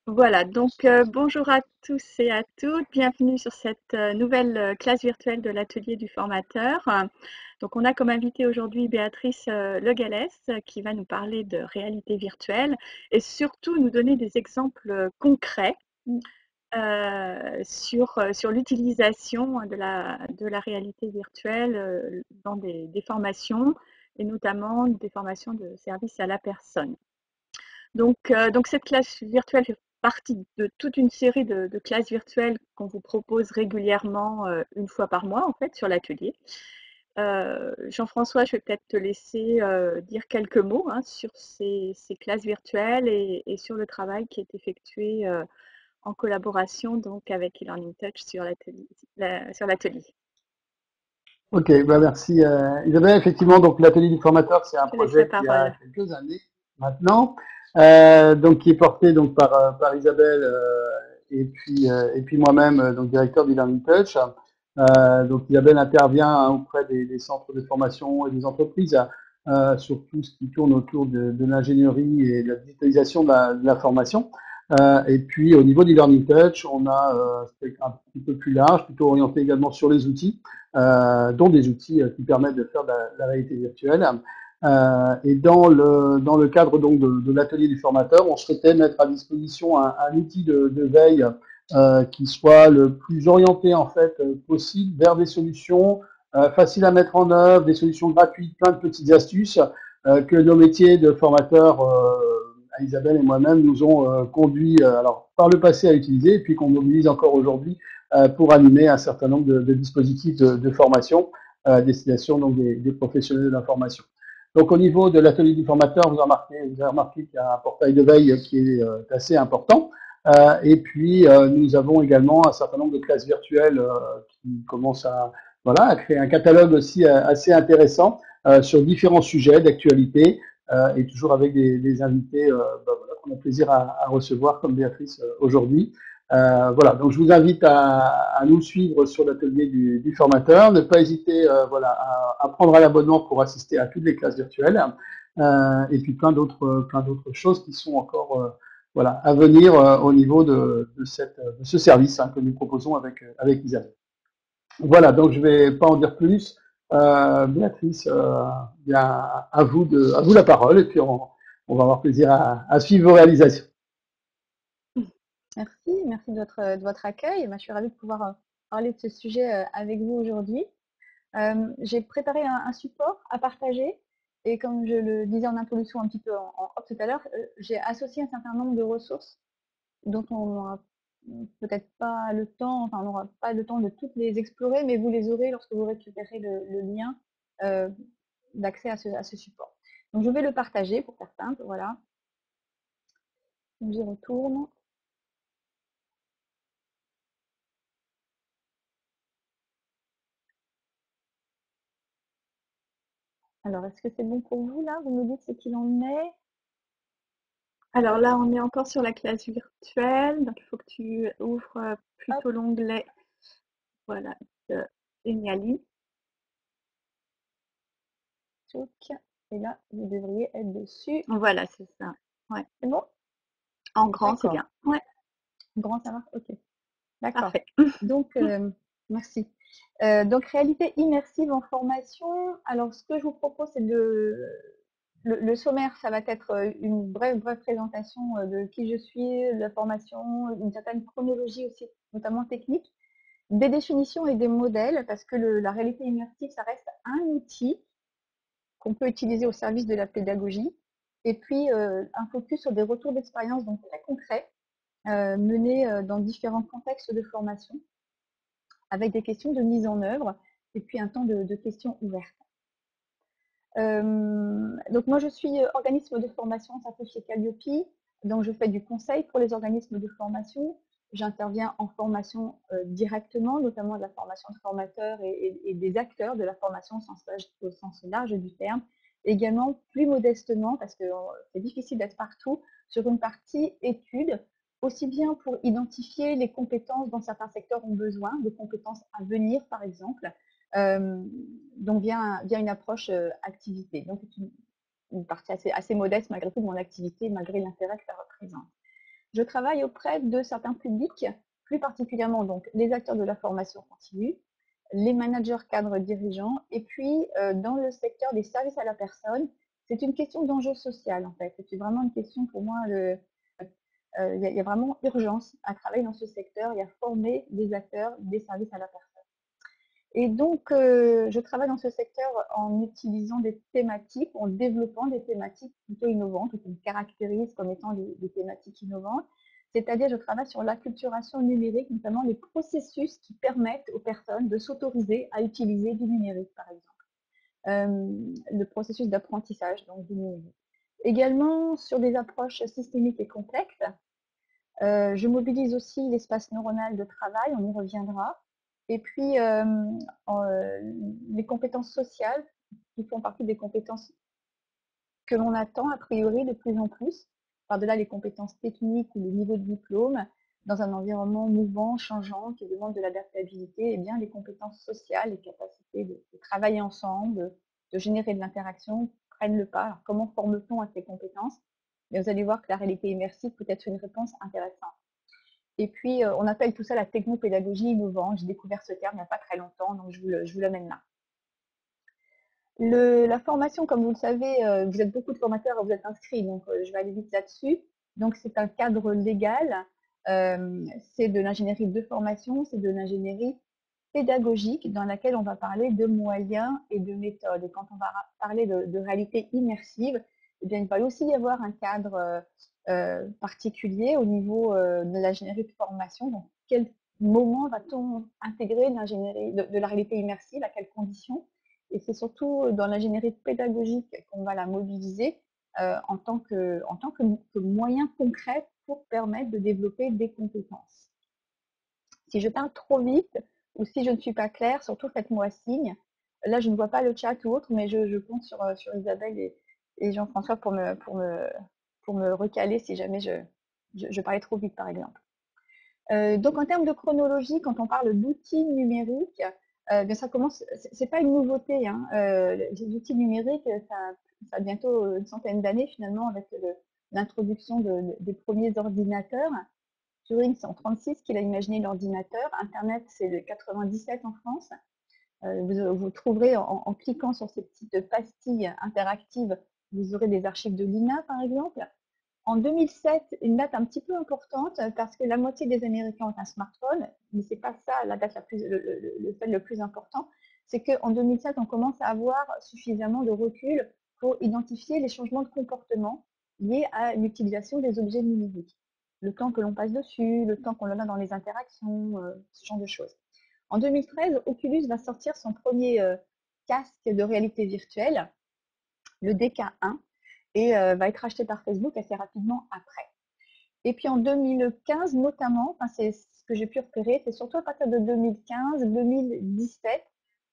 Voilà, donc bonjour à tous et à toutes, bienvenue sur cette nouvelle classe virtuelle de l'atelier du formateur. Donc on a comme invitée aujourd'hui Béatrice Le Gallès qui va nous parler de réalité virtuelle et surtout nous donner des exemples concrets sur l'utilisation de la réalité virtuelle dans des formations et notamment des formations de service à la personne. Donc cette classe virtuelle fait partie de toute une série de classes virtuelles qu'on vous propose régulièrement une fois par mois en fait sur l'atelier. Jean-François, je vais peut-être te laisser dire quelques mots hein, sur ces classes virtuelles et sur le travail qui est effectué en collaboration donc avec eLearning Touch sur l'atelier. Ok, bah merci Isabelle. Effectivement, donc l'atelier du formateur, c'est un Je te laisse la projet qui a parole. quelques années maintenant, donc qui est porté donc par Isabelle et puis moi-même, donc directeur d'e-Learning Touch. Donc Isabelle intervient hein, auprès des centres de formation et des entreprises sur tout ce qui tourne autour de l'ingénierie et de la digitalisation de la formation. Et puis au niveau d'e-Learning Touch, on a un petit peu plus large, plutôt orienté également sur les outils dont des outils qui permettent de faire de la réalité virtuelle. Et dans le cadre donc de l'atelier du formateur, on souhaitait mettre à disposition un outil de veille qui soit le plus orienté en fait possible vers des solutions faciles à mettre en œuvre, des solutions gratuites, plein de petites astuces que nos métiers de formateurs, Isabelle et moi-même, nous ont conduit alors par le passé à utiliser et puis qu'on mobilise encore aujourd'hui pour animer un certain nombre de dispositifs de formation à destination donc des professionnels de l'information. Donc au niveau de l'atelier du formateur, vous avez remarqué qu'il y a un portail de veille qui est assez important. Et puis nous avons également un certain nombre de classes virtuelles qui commencent voilà, à créer un catalogue aussi assez intéressant sur différents sujets d'actualité et toujours avec des invités voilà, qu'on a plaisir à recevoir comme Béatrice aujourd'hui. Voilà, donc je vous invite à nous suivre sur l'atelier du formateur. Ne pas hésiter voilà, à prendre un abonnement pour assister à toutes les classes virtuelles. Et puis plein d'autres choses qui sont encore voilà, à venir au niveau de ce service hein, que nous proposons avec Isabelle. Voilà, donc je ne vais pas en dire plus. Béatrice, bien, à vous la parole et puis on va avoir plaisir à suivre vos réalisations. Merci de votre accueil. Moi, je suis ravie de pouvoir parler de ce sujet avec vous aujourd'hui. J'ai préparé un support à partager et comme je le disais en introduction un petit peu en off tout à l'heure, j'ai associé un certain nombre de ressources dont on n'aura peut-être pas le temps, enfin on n'aura pas le temps de toutes les explorer, mais vous les aurez lorsque vous récupérez le lien euh, d'accès à ce support. Donc je vais le partager pour faire simple, voilà. Donc, j'y retourne. Alors, est-ce que c'est bon pour vous là? Vous me dites ce qu'il en est. Alors là, on est encore sur la classe virtuelle, donc il faut que tu ouvres Hop, plutôt l'onglet voilà, de Eniali. tchouk. Et là, vous devriez être dessus. Voilà, c'est ça. Ouais. C'est bon? En grand, c'est D'accord. bien. Ouais, Grand, ça marche? Ok. D'accord. parfait. Donc, merci. Donc, réalité immersive en formation. Alors, ce que je vous propose, c'est le sommaire, ça va être une brève présentation de qui je suis, la formation, une certaine chronologie aussi, notamment technique, des définitions et des modèles, parce que la réalité immersive, ça reste un outil qu'on peut utiliser au service de la pédagogie. Et puis, un focus sur des retours d'expérience donc très concrets, menés dans différents contextes de formation, avec des questions de mise en œuvre, et puis un temps de questions ouvertes. Donc moi, je suis organisme de formation certifié Calliope, donc je fais du conseil pour les organismes de formation. J'interviens en formation directement, notamment de la formation de formateurs et des acteurs de la formation au sens large du terme. Également, plus modestement, parce que c'est difficile d'être partout, sur une partie études, aussi bien pour identifier les compétences dont certains secteurs ont besoin, des compétences à venir par exemple, euh, donc via une approche activité. Donc une partie assez modeste malgré tout de mon activité, malgré l'intérêt que ça représente. je travaille auprès de certains publics, plus particulièrement donc les acteurs de la formation continue, les managers cadres dirigeants, et puis dans le secteur des services à la personne, c'est une question d'enjeu social en fait. C'est vraiment une question pour moi, il y a vraiment urgence à travailler dans ce secteur et à former des acteurs des services à la personne. Et donc, je travaille dans ce secteur en utilisant des thématiques, en développant des thématiques plutôt innovantes, ou qu'on caractérise comme étant des thématiques innovantes. C'est-à-dire, je travaille sur l'acculturation numérique, notamment les processus qui permettent aux personnes de s'autoriser à utiliser du numérique, par exemple. Le processus d'apprentissage donc, du numérique. Également, sur des approches systémiques et complexes, je mobilise aussi l'espace neuronal de travail, on y reviendra. Et puis, les compétences sociales, qui font partie des compétences que l'on attend a priori de plus en plus, par-delà les compétences techniques ou le niveau de diplôme, dans un environnement mouvant, changeant, qui demande de l'adaptabilité, et bien les compétences sociales, les capacités de travailler ensemble, de générer de l'interaction, prennent le pas. Alors, comment forme-t-on à ces compétences? Mais vous allez voir que la réalité immersive peut être une réponse intéressante. Et puis, on appelle tout ça la technopédagogie innovante. J'ai découvert ce terme il n'y a pas très longtemps, donc je vous l'amène là. La formation, comme vous le savez, vous êtes beaucoup de formateurs, vous êtes inscrits, donc je vais aller vite là-dessus. Donc, c'est un cadre légal, c'est de l'ingénierie de formation, c'est de l'ingénierie pédagogique dans laquelle on va parler de moyens et de méthodes. Et quand on va parler de réalité immersive, eh bien, il va aussi y avoir un cadre particulier au niveau de l'ingénierie de formation. Donc, quel moment va-t-on intégrer l'ingénierie de la réalité immersive, à quelles conditions? Et c'est surtout dans l'ingénierie pédagogique qu'on va la mobiliser en tant que moyen concret pour permettre de développer des compétences. Si je parle trop vite ou si je ne suis pas claire, surtout faites-moi signe. Là, je ne vois pas le chat ou autre, mais je compte sur Isabelle et Jean-François pour me recaler si jamais je parlais trop vite, par exemple. Donc, en termes de chronologie, quand on parle d'outils numériques, bien ça commence, c'est pas une nouveauté. Hein, les outils numériques, ça a bientôt une centaine d'années finalement avec l'introduction des premiers ordinateurs. Turing, c'est en 1936 qu'il a imaginé l'ordinateur. Internet, c'est de 1997 en France. Vous trouverez en cliquant sur ces petites pastilles interactives, vous aurez des archives de l'INA par exemple. En 2007, une date un petit peu importante parce que la moitié des Américains ont un smartphone, mais c'est pas ça la date le fait le plus important, c'est qu'en 2007, on commence à avoir suffisamment de recul pour identifier les changements de comportement liés à l'utilisation des objets numériques. Le temps que l'on passe dessus, le temps qu'on en a dans les interactions, ce genre de choses. En 2013, Oculus va sortir son premier casque de réalité virtuelle, le DK1, et va être acheté par Facebook assez rapidement après. Et puis en 2015 notamment, c'est ce que j'ai pu repérer, c'est surtout à partir de 2015-2017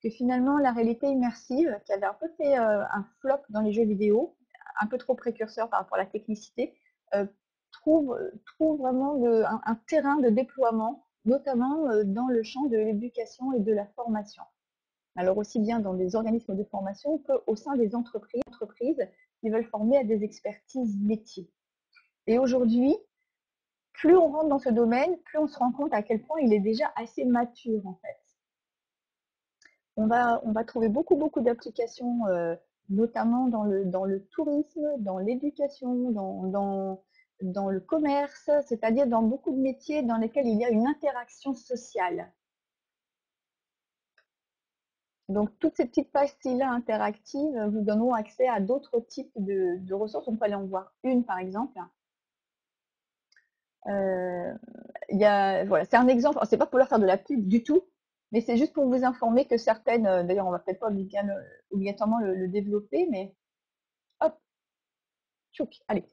que finalement la réalité immersive, qui avait un peu fait un flop dans les jeux vidéo, un peu trop précurseur par rapport à la technicité, trouve vraiment un terrain de déploiement, notamment dans le champ de l'éducation et de la formation. Alors aussi bien dans des organismes de formation qu'au sein des entreprises qui veulent former à des expertises métiers. Et aujourd'hui, plus on rentre dans ce domaine, plus on se rend compte à quel point il est déjà assez mature en fait. On va trouver beaucoup d'applications, notamment dans le tourisme, dans l'éducation, dans le commerce, c'est-à-dire dans beaucoup de métiers dans lesquels il y a une interaction sociale. Donc, toutes ces petites pastilles-là interactives vous donneront accès à d'autres types de ressources. On peut aller en voir une, par exemple. Voilà, c'est un exemple. C'est pas pour leur faire de la pub du tout, mais c'est juste pour vous informer que certaines, d'ailleurs, on va peut-être pas obligatoirement le développer, mais hop, tchouk, allez.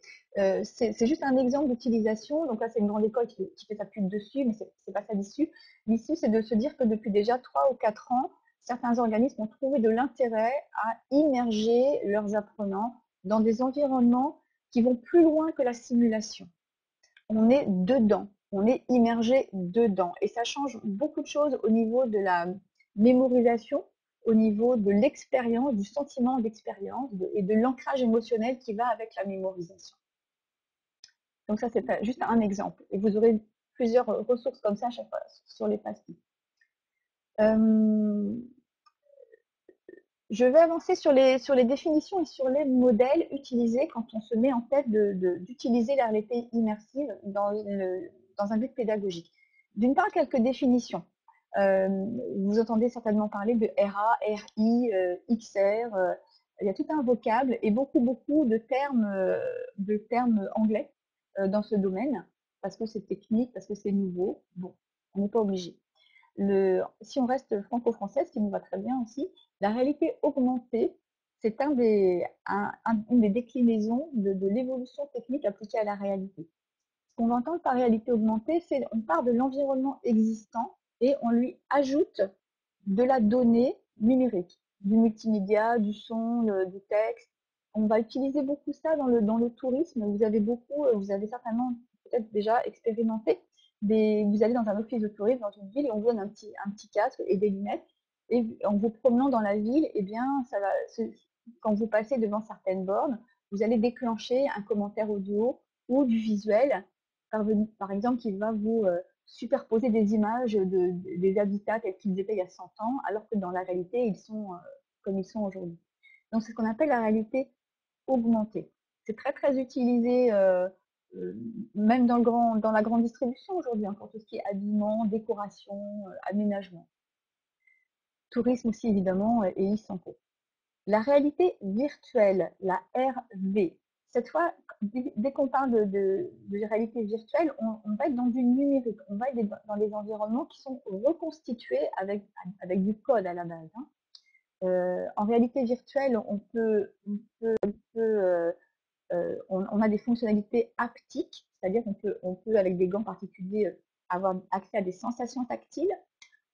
C'est juste un exemple d'utilisation. Donc là, c'est une grande école qui fait sa pub dessus, mais c'est pas ça l'issue. L'issue, c'est de se dire que depuis déjà 3 ou 4 ans, certains organismes ont trouvé de l'intérêt à immerger leurs apprenants dans des environnements qui vont plus loin que la simulation. On est dedans, on est immergé dedans. Et ça change beaucoup de choses au niveau de la mémorisation, au niveau de l'expérience, du sentiment d'expérience et de l'ancrage émotionnel qui va avec la mémorisation. Donc ça, c'est juste un exemple. Et vous aurez plusieurs ressources comme ça à chaque fois sur les pastilles. Je vais avancer sur les définitions et sur les modèles utilisés quand on se met en tête d'utiliser la réalité immersive dans un but pédagogique. D'une part, quelques définitions. Vous entendez certainement parler de RA, RI, XR. Il y a tout un vocable et beaucoup de termes anglais dans ce domaine, parce que c'est technique, parce que c'est nouveau. Bon, on n'est pas obligé. Si on reste franco-français, ce qui nous va très bien aussi, la réalité augmentée, c'est une des déclinaisons de l'évolution technique appliquée à la réalité. Ce qu'on entend par réalité augmentée, c'est on part de l'environnement existant et on lui ajoute de la donnée numérique, du multimédia, du son, du texte. On va utiliser beaucoup ça dans le tourisme. Vous avez certainement peut-être déjà expérimenté. Vous allez dans un office de tourisme dans une ville et on vous donne un petit casque et des lunettes. Et en vous promenant dans la ville, eh bien, quand vous passez devant certaines bornes, vous allez déclencher un commentaire audio ou du visuel, par exemple, qui va vous superposer des images des habitats tels qu'ils étaient il y a 100 ans, alors que dans la réalité, ils sont comme ils sont aujourd'hui. Donc, c'est ce qu'on appelle la réalité augmentée. C'est très, très utilisé même dans la grande distribution aujourd'hui, hein, pour tout ce qui est habillement, décoration, aménagement. Tourisme aussi, évidemment, et e-santé. La réalité virtuelle, la RV. Cette fois, dès qu'on parle de réalité virtuelle, on va être dans du numérique, on va être dans des environnements qui sont reconstitués avec du code à la base. En réalité virtuelle, on a des fonctionnalités haptiques, c'est-à-dire qu'on peut, avec des gants particuliers, avoir accès à des sensations tactiles.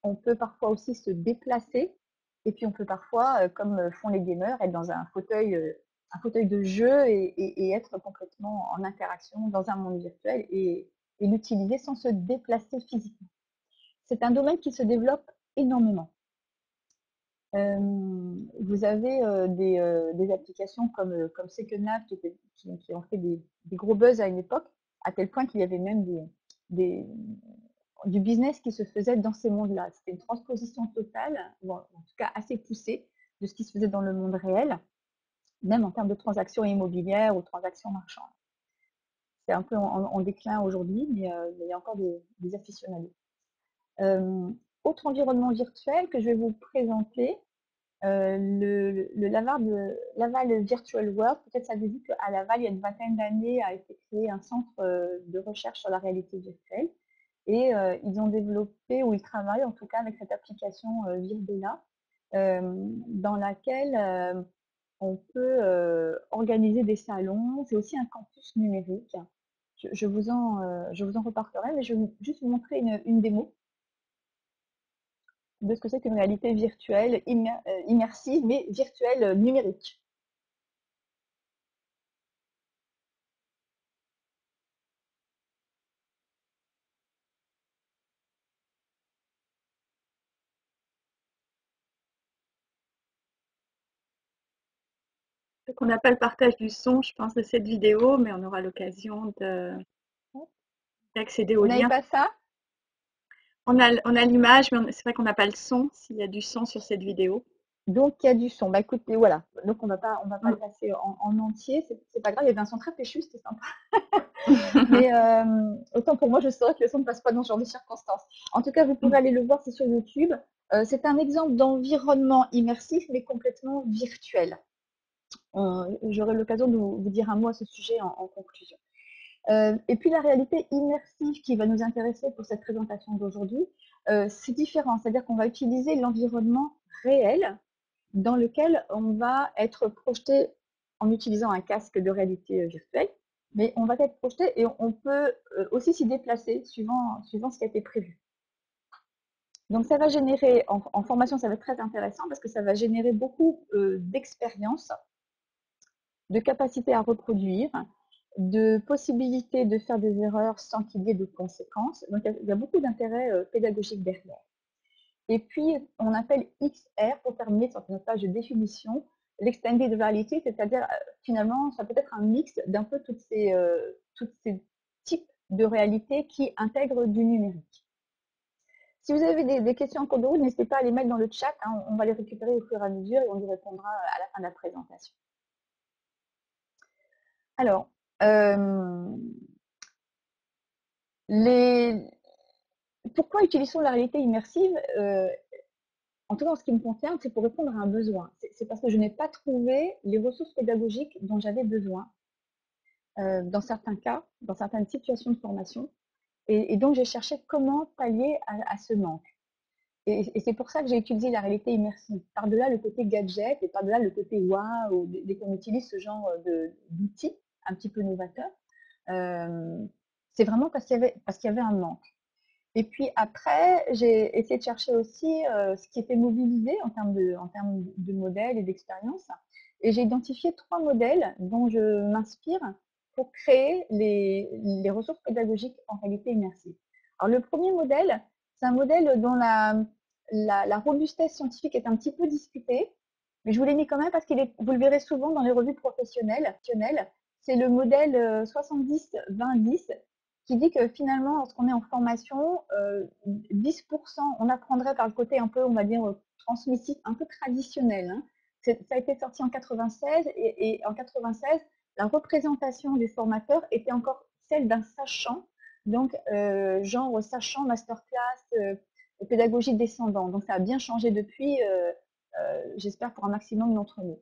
On peut parfois aussi se déplacer. Et puis on peut parfois, comme font les gamers, être dans un fauteuil de jeu et être complètement en interaction dans un monde virtuel et l'utiliser sans se déplacer physiquement. C'est un domaine qui se développe énormément. Vous avez des applications comme Second Life qui ont fait des gros buzz à une époque, à tel point qu'il y avait même du business qui se faisait dans ces mondes-là. C'était une transposition totale, ou en tout cas assez poussée, de ce qui se faisait dans le monde réel, même en termes de transactions immobilières ou transactions marchandes. C'est un peu en déclin aujourd'hui, mais il y a encore des aficionados. Autre environnement virtuel que je vais vous présenter, le Laval Virtual World. Peut-être ça vous dit qu'à Laval, il y a une vingtaine d'années, a été créé un centre de recherche sur la réalité virtuelle. Et ils ont développé, ou ils travaillent en tout cas avec cette application Virdela, dans laquelle on peut organiser des salons. C'est aussi un campus numérique. Je vous en reparlerai, mais je vais juste vous montrer une démo de ce que c'est qu'une réalité virtuelle, immersive, mais virtuelle numérique. Ce qu'on appelle partage du son, je pense, de cette vidéo, mais on aura l'occasion d'accéder au Vous n'avez lien. pas ça? On a l'image, mais c'est vrai qu'on n'a pas le son, s'il y a du son sur cette vidéo. Donc, il y a du son. Bah, écoutez, voilà. Donc, on va pas le passer en entier. C'est pas grave. Il y avait un son très péchu, c'était sympa. Mais autant pour moi, je saurais que le son ne passe pas dans ce genre de circonstances. En tout cas, vous pourrez aller le voir, c'est sur YouTube. C'est un exemple d'environnement immersif, mais complètement virtuel. J'aurai l'occasion de vous dire un mot à ce sujet en conclusion. Et puis la réalité immersive qui va nous intéresser pour cette présentation d'aujourd'hui, c'est différent. C'est-à-dire qu'on va utiliser l'environnement réel dans lequel on va être projeté en utilisant un casque de réalité virtuelle, mais on va être projeté et on peut aussi s'y déplacer suivant ce qui a été prévu. Donc ça va générer, en formation, ça va être très intéressant parce que ça va générer beaucoup d'expériences, de capacités à reproduire, de possibilités de faire des erreurs sans qu'il y ait de conséquences. Donc il y a beaucoup d'intérêt pédagogique derrière. Et puis, on appelle XR, pour terminer sur notre page de définition, l'extended reality, c'est-à-dire finalement, ça peut être un mix d'un peu toutes ces de réalité qui intègrent du numérique. Si vous avez des questions en cours de route, n'hésitez pas à les mettre dans le chat, hein, on va les récupérer au fur et à mesure et on y répondra à la fin de la présentation. Alors, pourquoi utilisons la réalité immersive? En tout cas, en ce qui me concerne, c'est pour répondre à un besoin. C'est parce que je n'ai pas trouvé les ressources pédagogiques dont j'avais besoin dans certains cas, dans certaines situations de formation. Et donc, j'ai cherché comment pallier à ce manque. Et c'est pour ça que j'ai utilisé la réalité immersive. Par-delà le côté gadget et par-delà le côté waouh, dès qu'on utilise ce genre d'outils un petit peu novateurs, c'est vraiment parce qu'il y avait un manque. Et puis après, j'ai essayé de chercher aussi ce qui était mobilisé en termes de modèles et d'expériences. Et j'ai identifié 3 modèles dont je m'inspire pour créer les ressources pédagogiques en réalité immersive. Alors le premier modèle, c'est un modèle dont la robustesse scientifique est un petit peu discutée, mais je vous l'ai mis quand même parce vous le verrez souvent dans les revues professionnelles. C'est le modèle 70-20-10 qui dit que finalement, lorsqu'on est en formation, 10%, on apprendrait par le côté un peu, on va dire, transmissif, un peu traditionnel. Hein. Ça a été sorti en 96 et en 96, la représentation du formateur était encore celle d'un sachant, donc genre sachant, masterclass, pédagogie descendant. Donc ça a bien changé depuis, j'espère pour un maximum d'entre nous.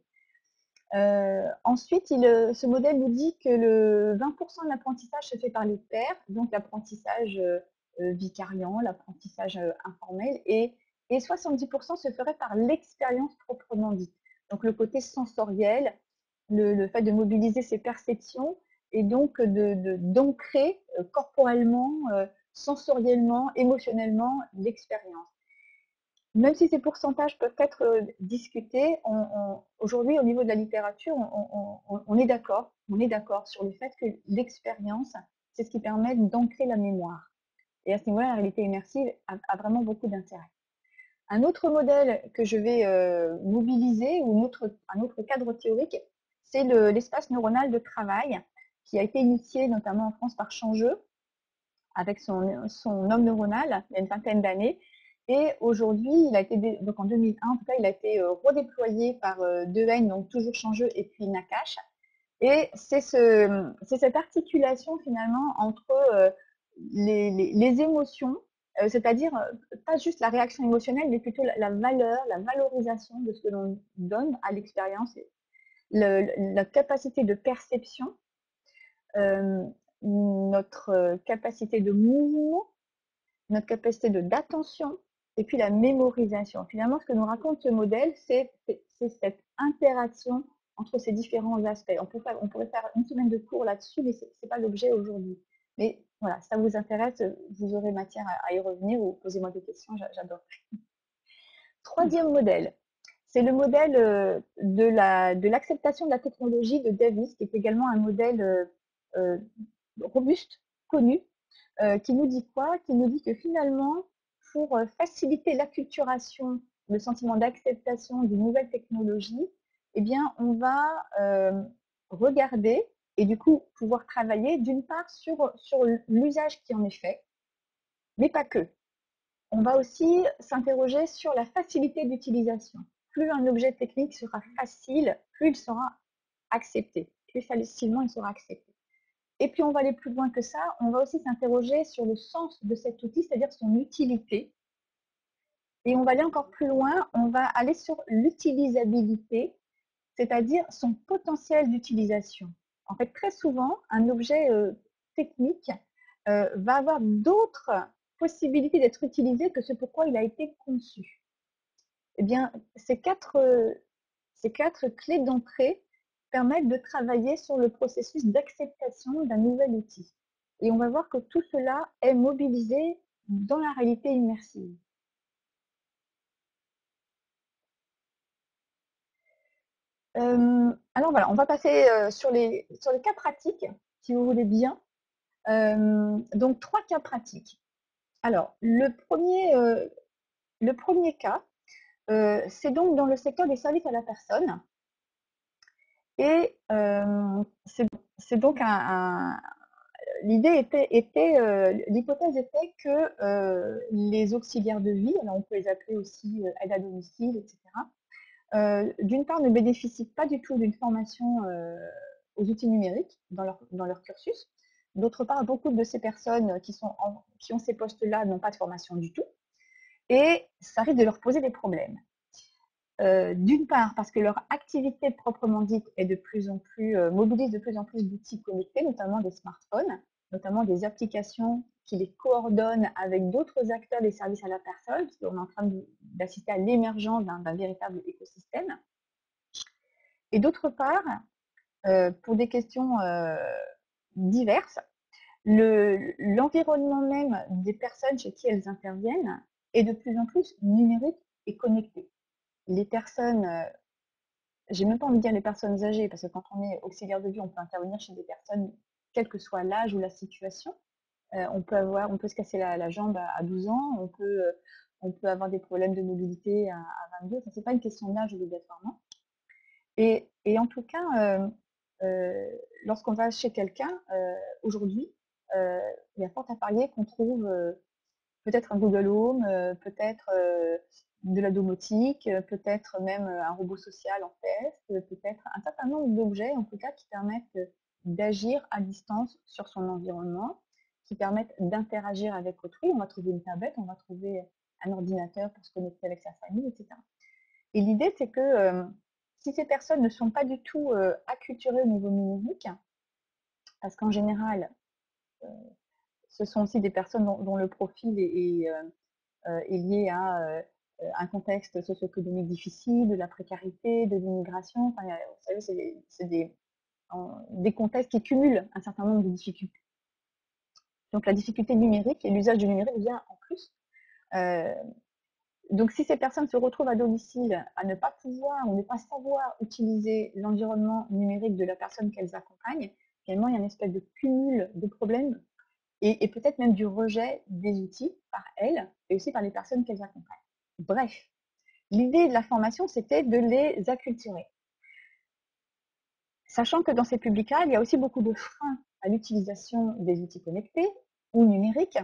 Ensuite, ce modèle nous dit que le 20% de l'apprentissage se fait par les pairs, donc l'apprentissage vicariant, l'apprentissage informel, et 70% se ferait par l'expérience proprement dite. Donc le côté sensoriel, le fait de mobiliser ses perceptions et donc d'ancrer corporellement, sensoriellement, émotionnellement l'expérience. Même si ces pourcentages peuvent être discutés, aujourd'hui, au niveau de la littérature, on est d'accord. On est d'accord sur le fait que l'expérience, c'est ce qui permet d'ancrer la mémoire. Et à ce niveau-là, la réalité immersive a vraiment beaucoup d'intérêt. Un autre modèle que je vais mobiliser, ou un autre cadre théorique, c'est l'espace neuronal de travail, qui a été initié notamment en France par Changeux, avec son homme neuronal, il y a une vingtaine d'années. Et aujourd'hui, il a été, donc en 2001, en tout cas, il a été redéployé par Dehaene, donc toujours Changeux, et puis Nakache. Et c'est cette articulation finalement entre les émotions, c'est-à-dire pas juste la réaction émotionnelle, mais plutôt la valeur, la valorisation de ce que l'on donne à l'expérience, la capacité de perception, notre capacité de mouvement, notre capacité d'attention et puis la mémorisation. Finalement, ce que nous raconte ce modèle, c'est cette interaction entre ces différents aspects. On pourrait faire une semaine de cours là-dessus, mais ce n'est pas l'objet aujourd'hui. Mais voilà, si ça vous intéresse, vous aurez matière à y revenir ou posez-moi des questions, j'adore. Troisième modèle, c'est le modèle de l'acceptation de la technologie de Davis, qui est également un modèle robuste, connu, qui nous dit quoi? Qui nous dit que finalement, pour faciliter l'acculturation, le sentiment d'acceptation d'une nouvelle technologie, eh bien, on va regarder et du coup pouvoir travailler d'une part sur l'usage qui en est fait, mais pas que. On va aussi s'interroger sur la facilité d'utilisation. Plus un objet technique sera facile, plus il sera accepté. Plus facilement il sera accepté. Et puis, on va aller plus loin que ça. On va aussi s'interroger sur le sens de cet outil, c'est-à-dire son utilité. Et on va aller encore plus loin. On va aller sur l'utilisabilité, c'est-à-dire son potentiel d'utilisation. En fait, très souvent, un objet technique va avoir d'autres possibilités d'être utilisé que ce pourquoi il a été conçu. Eh bien, ces quatre clés d'entrée permettent de travailler sur le processus d'acceptation d'un nouvel outil. Et on va voir que tout cela est mobilisé dans la réalité immersive. Alors voilà, on va passer sur les cas pratiques, si vous voulez bien. Donc, 3 cas pratiques. Alors, le premier cas, c'est donc dans le secteur des services à la personne. Et c'est donc l'idée l'hypothèse était que les auxiliaires de vie, alors on peut les appeler aussi aide à domicile, etc., d'une part ne bénéficient pas du tout d'une formation aux outils numériques dans leur cursus. D'autre part, beaucoup de ces personnes qui ont ces postes-là n'ont pas de formation du tout. Et ça risque de leur poser des problèmes. D'une part, parce que leur activité proprement dite est de plus en plus, mobilise de plus en plus d'outils connectés, notamment des smartphones, notamment des applications qui les coordonnent avec d'autres acteurs des services à la personne, parce qu'on est en train d'assister à l'émergence d'un véritable écosystème. Et d'autre part, pour des questions diverses, l'environnement même des personnes chez qui elles interviennent est de plus en plus numérique et connecté. Les personnes, j'ai même pas envie de dire les personnes âgées, parce que quand on est auxiliaire de vie, on peut intervenir chez des personnes, quel que soit l'âge ou la situation. On peut se casser la jambe à 12 ans, on peut avoir des problèmes de mobilité à 22. Ça, c'est pas une question d'âge obligatoirement. Et en tout cas, lorsqu'on va chez quelqu'un, aujourd'hui, il y a fort à parier qu'on trouve peut-être un Google Home, peut-être de la domotique, peut-être même un robot social en test, peut-être un certain nombre d'objets, en tout cas, qui permettent d'agir à distance sur son environnement, qui permettent d'interagir avec autrui. On va trouver une tablette, on va trouver un ordinateur pour se connecter avec sa famille, etc. Et l'idée, c'est que si ces personnes ne sont pas du tout acculturées au niveau numérique, parce qu'en général, ce sont aussi des personnes dont le profil est lié à un contexte socio-économique difficile, de la précarité, de l'immigration. Enfin, vous savez, c'est des contextes qui cumulent un certain nombre de difficultés. Donc la difficulté numérique et l'usage du numérique vient en plus. Donc si ces personnes se retrouvent à domicile à ne pas pouvoir ou ne pas savoir utiliser l'environnement numérique de la personne qu'elles accompagnent, finalement il y a une espèce de cumul de problèmes et peut-être même du rejet des outils par elles et aussi par les personnes qu'elles accompagnent. Bref, l'idée de la formation, c'était de les acculturer. Sachant que dans ces publics-là, il y a aussi beaucoup de freins à l'utilisation des outils connectés ou numériques,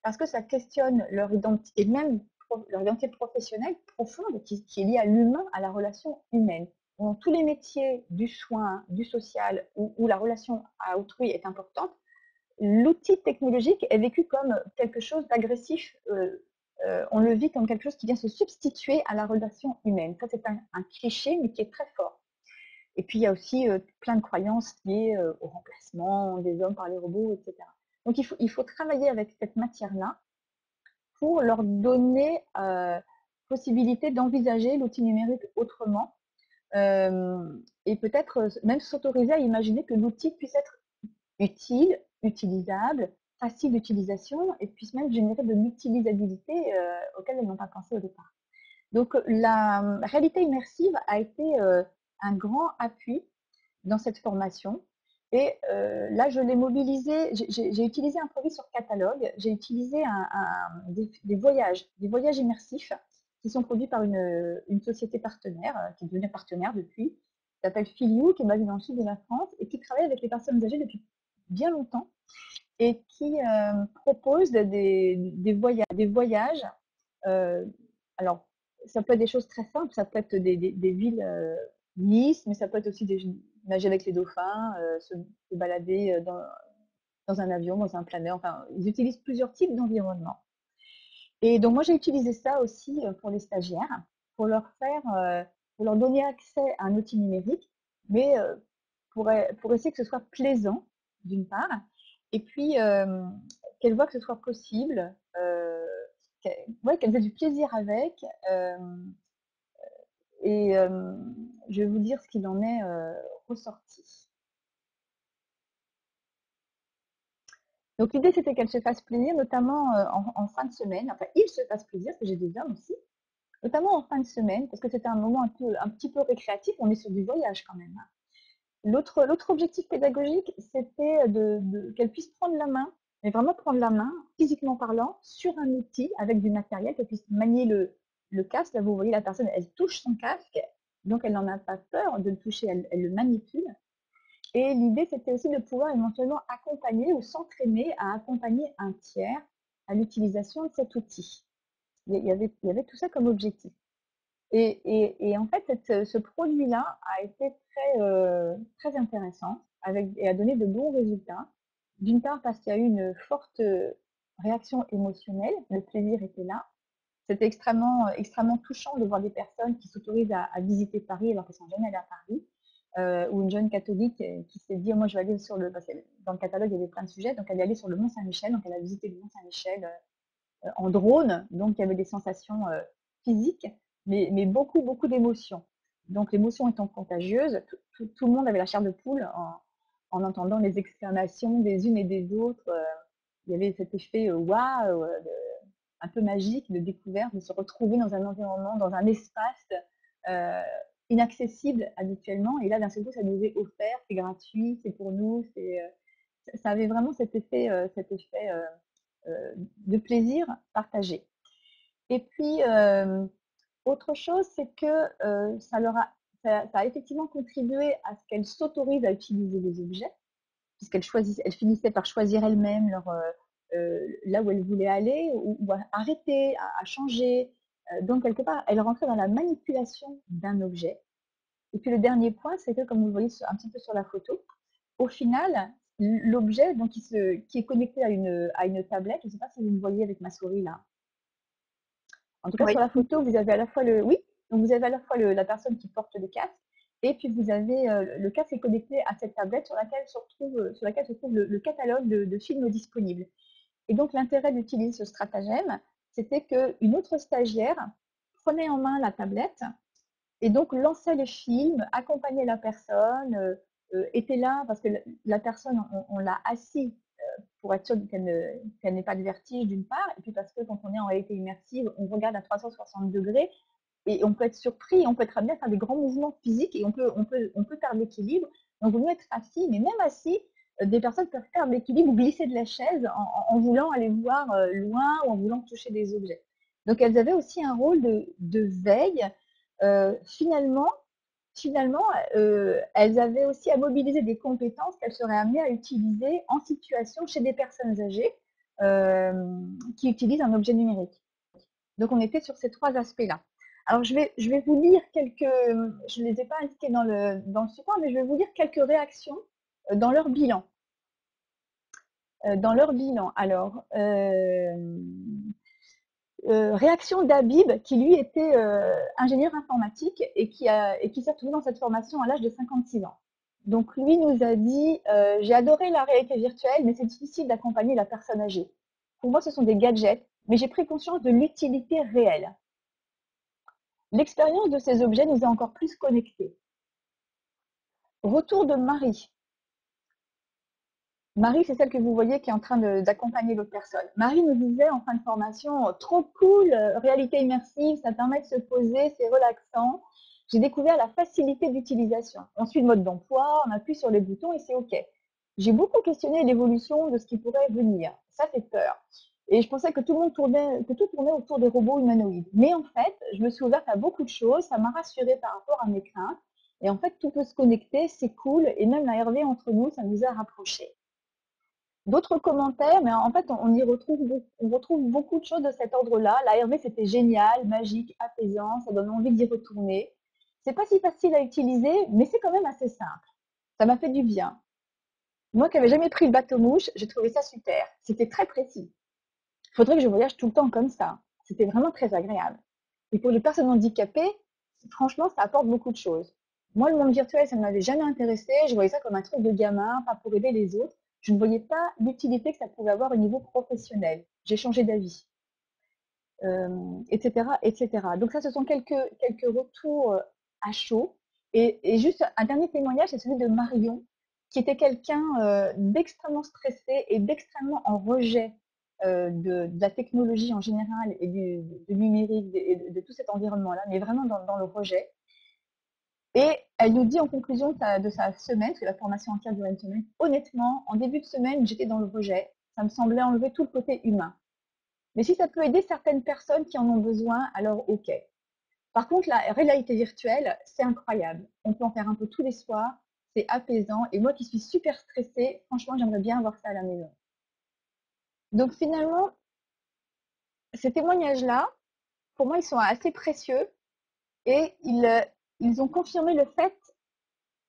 parce que ça questionne leur identité, et même leur identité professionnelle profonde, qui est liée à l'humain, à la relation humaine. Dans tous les métiers du soin, du social, où la relation à autrui est importante, l'outil technologique est vécu comme quelque chose d'agressif. On le vit comme quelque chose qui vient se substituer à la relation humaine. Ça, c'est un cliché, mais qui est très fort. Et puis, il y a aussi plein de croyances liées au remplacement des hommes par les robots, etc. Donc, il faut travailler avec cette matière-là pour leur donner possibilité d'envisager l'outil numérique autrement et peut-être même s'autoriser à imaginer que l'outil puisse être utile, utilisable, facile d'utilisation et puisse même générer de l'utilisabilité auquel elles n'ont pas pensé au départ. Donc, la réalité immersive a été un grand appui dans cette formation. Et là, je l'ai mobilisé, j'ai utilisé un produit sur catalogue, j'ai utilisé des voyages immersifs qui sont produits par une société partenaire, qui est devenue partenaire depuis, qui s'appelle Filiou, qui est basée dans le sud de la France et qui travaille avec les personnes âgées depuis bien longtemps et qui propose des voyages. Alors, ça peut être des choses très simples, ça peut être des villes Nice, mais ça peut être aussi nager avec les dauphins, se balader dans un avion, dans un planeur. Enfin, ils utilisent plusieurs types d'environnements. Et donc, moi, j'ai utilisé ça aussi pour les stagiaires, pour pour leur donner accès à un outil numérique, mais pour essayer que ce soit plaisant, d'une part, et puis qu'elles voient que ce soit possible, qu'elles aient du plaisir avec. Et je vais vous dire ce qu'il en est ressorti. Donc l'idée, c'était qu'elles se fassent plaisir, notamment en fin de semaine. Enfin, ils se fassent plaisir, parce que j'ai des hommes aussi. Notamment en fin de semaine, parce que c'était un moment un petit peu récréatif. On est sur du voyage quand même. L'autre objectif pédagogique, c'était qu'elles puissent prendre la main, mais vraiment prendre la main, physiquement parlant, sur un outil avec du matériel, qu'elles puissent manier le casque. Là, vous voyez la personne, elle touche son casque, donc elle n'en a pas peur de le toucher, elle le manipule. Et l'idée, c'était aussi de pouvoir éventuellement accompagner ou s'entraîner à accompagner un tiers à l'utilisation de cet outil. Il y avait tout ça comme objectif. Et en fait, ce produit-là a été très intéressant et a donné de bons résultats. D'une part, parce qu'il y a eu une forte réaction émotionnelle, le plaisir était là. C'était extrêmement touchant de voir des personnes qui s'autorisent à visiter Paris alors qu'elles ne sont jamais allées à Paris. Ou une jeune catholique qui s'est dit, moi je vais aller parce que dans le catalogue il y avait plein de sujets, donc elle est allée sur le Mont Saint-Michel, donc elle a visité le Mont Saint-Michel en drone, donc il y avait des sensations physiques, mais beaucoup d'émotions. Donc l'émotion étant contagieuse, tout le monde avait la chair de poule en entendant les exclamations des unes et des autres. Il y avait cet effet waouh, un peu magique de découverte, de se retrouver dans un environnement, dans un espace euh, inaccessible habituellement. Et là, d'un seul coup, ça nous est offert, c'est gratuit, c'est pour nous. Ça avait vraiment cet effet de plaisir partagé. Et puis, autre chose, c'est que ça a effectivement contribué à ce qu'elles s'autorisent à utiliser des objets, puisqu'elles finissaient par choisir elles-mêmes là où elles voulaient aller, ou à arrêter, à changer. Donc, quelque part, elles rentraient dans la manipulation d'un objet. Et puis, le dernier point, c'est que, comme vous le voyez un petit peu sur la photo, au final, l'objet qui est connecté à une tablette, je ne sais pas si vous me voyez avec ma souris là. En tout cas, Oui. sur la photo, vous avez à la fois donc vous avez à la fois la personne qui porte le casque, et puis vous avez le casque est connecté à cette tablette sur laquelle se trouve le catalogue de films disponibles. Et donc, l'intérêt d'utiliser ce stratagème, c'était qu'une autre stagiaire prenait en main la tablette et donc lançait les films, accompagnait la personne, était là parce que la personne, on l'a assis pour être sûr qu'elle n'ait pas de vertige d'une part, et puis parce que quand on est en réalité immersive, on regarde à 360 degrés et on peut être surpris, on peut être amené à faire des grands mouvements physiques et on peut perdre l'équilibre. Donc, il vaut mieux être assis, mais même assis, des personnes peuvent perdre l'équilibre ou glisser de la chaise en voulant aller voir loin ou en voulant toucher des objets. Donc, elles avaient aussi un rôle de veille. Finalement, elles avaient aussi à mobiliser des compétences qu'elles seraient amenées à utiliser en situation chez des personnes âgées qui utilisent un objet numérique. Donc, on était sur ces trois aspects-là. Alors, je vais vous lire je ne les ai pas indiqués dans le support, mais je vais vous lire quelques réactions dans leur bilan. Alors, réaction d'Habib, qui lui était ingénieur informatique et qui s'est retrouvé dans cette formation à l'âge de 56 ans. Donc lui nous a dit j'ai adoré la réalité virtuelle, mais c'est difficile d'accompagner la personne âgée. Pour moi, ce sont des gadgets, mais j'ai pris conscience de l'utilité réelle. L'expérience de ces objets nous a encore plus connectés. Retour de Marie. Marie, c'est celle que vous voyez qui est en train d'accompagner l'autre personne. Marie nous disait en fin de formation, trop cool, réalité immersive, ça permet de se poser, c'est relaxant. J'ai découvert la facilité d'utilisation. On suit le mode d'emploi, on appuie sur les boutons et c'est OK. J'ai beaucoup questionné l'évolution de ce qui pourrait venir. Ça fait peur. Et je pensais que tout tournait autour des robots humanoïdes. Mais en fait, je me suis ouverte à beaucoup de choses, ça m'a rassurée par rapport à mes craintes. Et en fait, tout peut se connecter, c'est cool. Et même la RV entre nous, ça nous a rapprochés. D'autres commentaires, mais en fait, on retrouve beaucoup de choses de cet ordre-là. La RV, c'était génial, magique, apaisant, ça donne envie d'y retourner. C'est pas si facile à utiliser, mais c'est quand même assez simple. Ça m'a fait du bien. Moi qui n'avais jamais pris le bateau-mouche, j'ai trouvé ça super. C'était très précis. Il faudrait que je voyage tout le temps comme ça. C'était vraiment très agréable. Et pour les personnes handicapées, franchement, ça apporte beaucoup de choses. Moi, le monde virtuel, ça ne m'avait jamais intéressé. Je voyais ça comme un truc de gamin, pas pour aider les autres. Je ne voyais pas l'utilité que ça pouvait avoir au niveau professionnel. J'ai changé d'avis, etc., etc. Donc ça, ce sont quelques retours à chaud. Et juste un dernier témoignage, c'est celui de Marion, qui était quelqu'un d'extrêmement stressé et d'extrêmement en rejet de la technologie en général et du numérique et de tout cet environnement-là, mais vraiment dans le rejet. Et elle nous dit en conclusion de sa semaine, parce que la formation entière dure une semaine, honnêtement, en début de semaine, j'étais dans le rejet. Ça me semblait enlever tout le côté humain. Mais si ça peut aider certaines personnes qui en ont besoin, alors OK. Par contre, la réalité virtuelle, c'est incroyable. On peut en faire un peu tous les soirs. c'est apaisant. Et moi qui suis super stressée, franchement, j'aimerais bien avoir ça à la maison. Donc finalement, ces témoignages-là, pour moi, ils sont assez précieux et ils ont confirmé le fait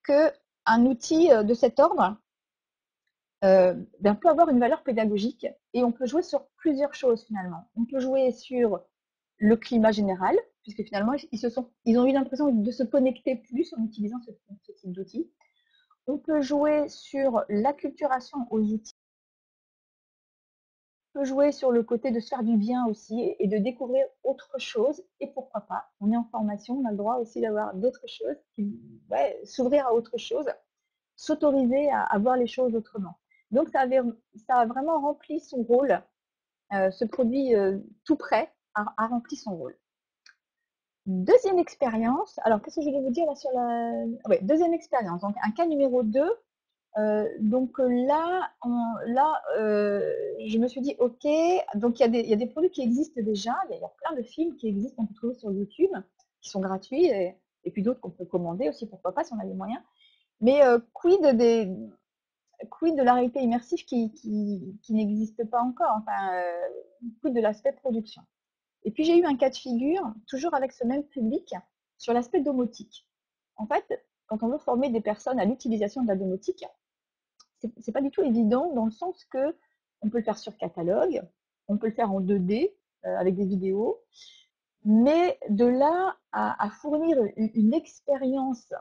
qu'un outil de cet ordre peut avoir une valeur pédagogique et on peut jouer sur plusieurs choses finalement. On peut jouer sur le climat général, puisque finalement, ils ont eu l'impression de se connecter plus en utilisant ce type d'outils. On peut jouer sur l'acculturation aux outils. On peut jouer sur le côté de se faire du bien aussi et de découvrir autre chose. Et pourquoi pas, on est en formation, on a le droit aussi d'avoir d'autres choses, s'ouvrir à autre chose, s'autoriser à voir les choses autrement. Donc, ça a vraiment rempli son rôle. Ce produit tout prêt a rempli son rôle. Deuxième expérience, alors qu'est-ce que je vais vous dire là sur la... Ouais, deuxième expérience, donc un cas numéro 2. Donc là, je me suis dit, ok, donc il y a des produits qui existent déjà, il y a plein de films qui existent, qu'on peut trouver sur YouTube, qui sont gratuits, et puis d'autres qu'on peut commander aussi, pourquoi pas, si on a les moyens. Mais quid de la réalité immersive qui n'existe pas encore, enfin, quid de l'aspect production. Et puis j'ai eu un cas de figure, toujours avec ce même public, sur l'aspect domotique. En fait, quand on veut former des personnes à l'utilisation de la domotique, c'est pas du tout évident dans le sens que on peut le faire sur catalogue, on peut le faire en 2D avec des vidéos, mais de là à fournir une expérience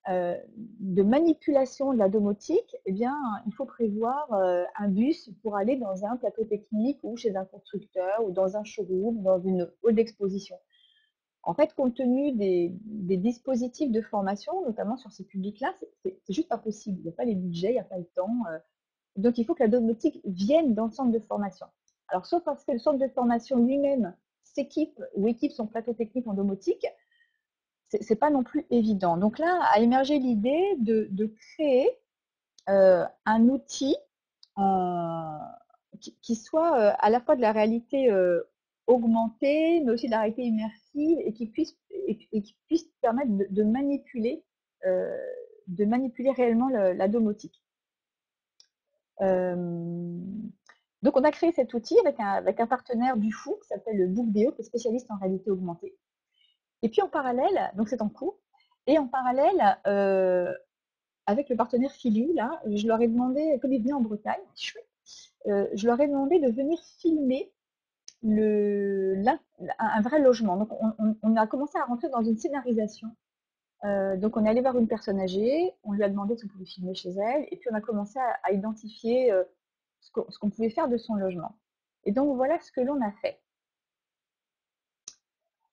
de manipulation de la domotique, eh bien, il faut prévoir un bus pour aller dans un plateau technique ou chez un constructeur ou dans un showroom, dans une hall d'exposition. En fait, compte tenu des dispositifs de formation, notamment sur ces publics-là, c'est juste pas possible. Il n'y a pas les budgets, il n'y a pas le temps. Donc, il faut que la domotique vienne dans le centre de formation. Alors, sauf parce que le centre de formation lui-même s'équipe ou équipe son plateau technique en domotique, c'est pas non plus évident. Donc là a émergé l'idée de créer un outil qui soit à la fois de la réalité augmentée, mais aussi de la réalité immersive et qui puisse permettre de manipuler réellement la domotique. Donc on a créé cet outil avec un partenaire du fou qui s'appelle Bookdeo, qui est spécialiste en réalité augmentée. Et puis en parallèle, donc c'est en cours, et en parallèle, avec le partenaire Filu, là, je leur ai demandé, comme ils venaient en Bretagne, je leur ai demandé de venir filmer un vrai logement. Donc on a commencé à rentrer dans une scénarisation. Donc on est allé voir une personne âgée, on lui a demandé si on pouvait filmer chez elle, et puis on a commencé à identifier ce qu'on pouvait faire de son logement. Et donc voilà ce que l'on a fait.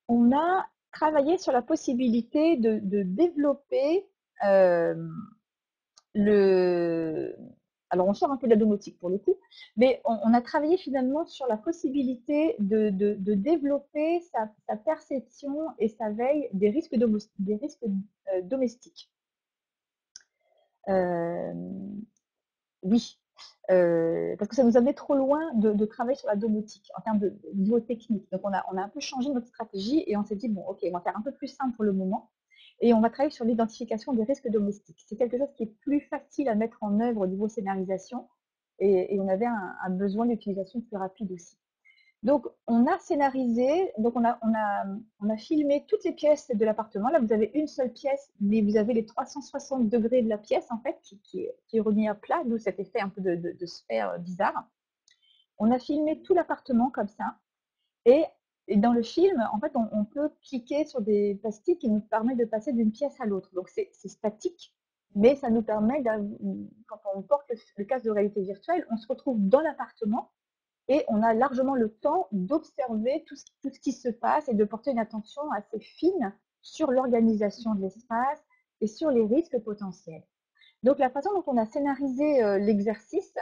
On a travaillé sur la possibilité de développer alors on sort un peu de la domotique pour le coup, mais on a travaillé finalement sur la possibilité de développer sa perception et sa veille des risques domestiques. Oui, parce que ça nous amenait trop loin de travailler sur la domotique en termes de niveau technique. Donc on a un peu changé notre stratégie et on s'est dit, bon ok, on va faire un peu plus simple pour le moment et on va travailler sur l'identification des risques domestiques. C'est quelque chose qui est plus facile à mettre en œuvre au niveau scénarisation et on avait un besoin d'utilisation plus rapide aussi. Donc, on a scénarisé, donc on a filmé toutes les pièces de l'appartement. Là, vous avez une seule pièce, mais vous avez les 360 degrés de la pièce, en fait, qui est remis à plat, d'où cet effet un peu de sphère bizarre. On a filmé tout l'appartement comme ça. Et dans le film, en fait, on peut cliquer sur des pastilles qui nous permettent de passer d'une pièce à l'autre. Donc, c'est statique, mais ça nous permet, quand on porte le casque de réalité virtuelle, on se retrouve dans l'appartement et on a largement le temps d'observer tout ce qui se passe et de porter une attention assez fine sur l'organisation de l'espace et sur les risques potentiels. Donc la façon dont on a scénarisé l'exercice,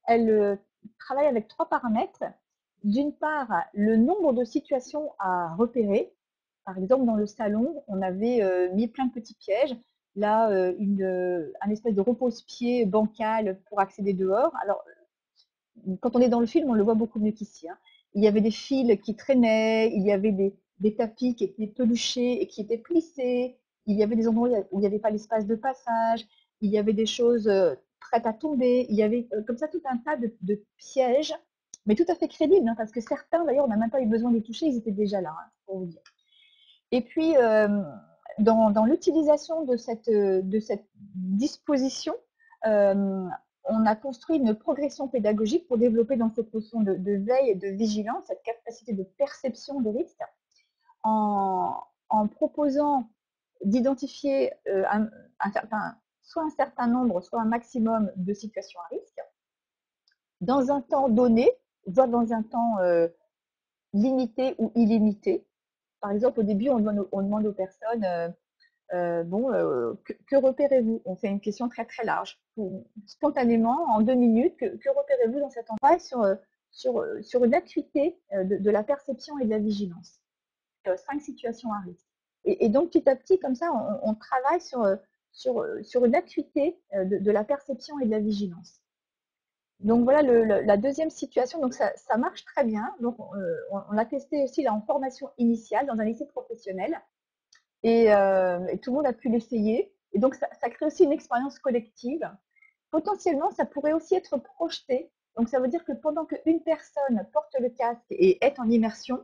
elle travaille avec 3 paramètres. D'une part, le nombre de situations à repérer. Par exemple, dans le salon, on avait mis plein de petits pièges. Là, un espèce de repose-pied bancal pour accéder dehors. Alors, quand on est dans le film, on le voit beaucoup mieux qu'ici. Hein. Il y avait des fils qui traînaient, il y avait des tapis qui étaient peluchés et qui étaient plissés, il y avait des endroits où il n'y avait pas l'espace de passage, il y avait des choses prêtes à tomber, il y avait comme ça tout un tas de pièges, mais tout à fait crédibles, hein, parce que certains, d'ailleurs, on n'a même pas eu besoin de les toucher, ils étaient déjà là, hein, pour vous dire. Et puis, dans l'utilisation de cette disposition, on a construit une progression pédagogique pour développer dans cette notion de veille et de vigilance, cette capacité de perception des risques, en proposant d'identifier soit un certain nombre, soit un maximum de situations à risque, dans un temps donné, voire dans un temps limité ou illimité. Par exemple, au début, on demande aux personnes, que repérez-vous? On fait une question très très large. Spontanément, en 2 minutes, que repérez-vous dans cet endroit sur une acuité de la perception et de la vigilance? 5 situations à risque. Et donc, petit à petit, comme ça, on travaille sur une acuité de la perception et de la vigilance. Donc voilà la deuxième situation. Donc ça marche très bien. Donc on l'a testé aussi là en formation initiale dans un lycée professionnel et tout le monde a pu l'essayer. Et donc ça crée aussi une expérience collective. Potentiellement, ça pourrait aussi être projeté. Donc ça veut dire que pendant qu'une personne porte le casque et est en immersion,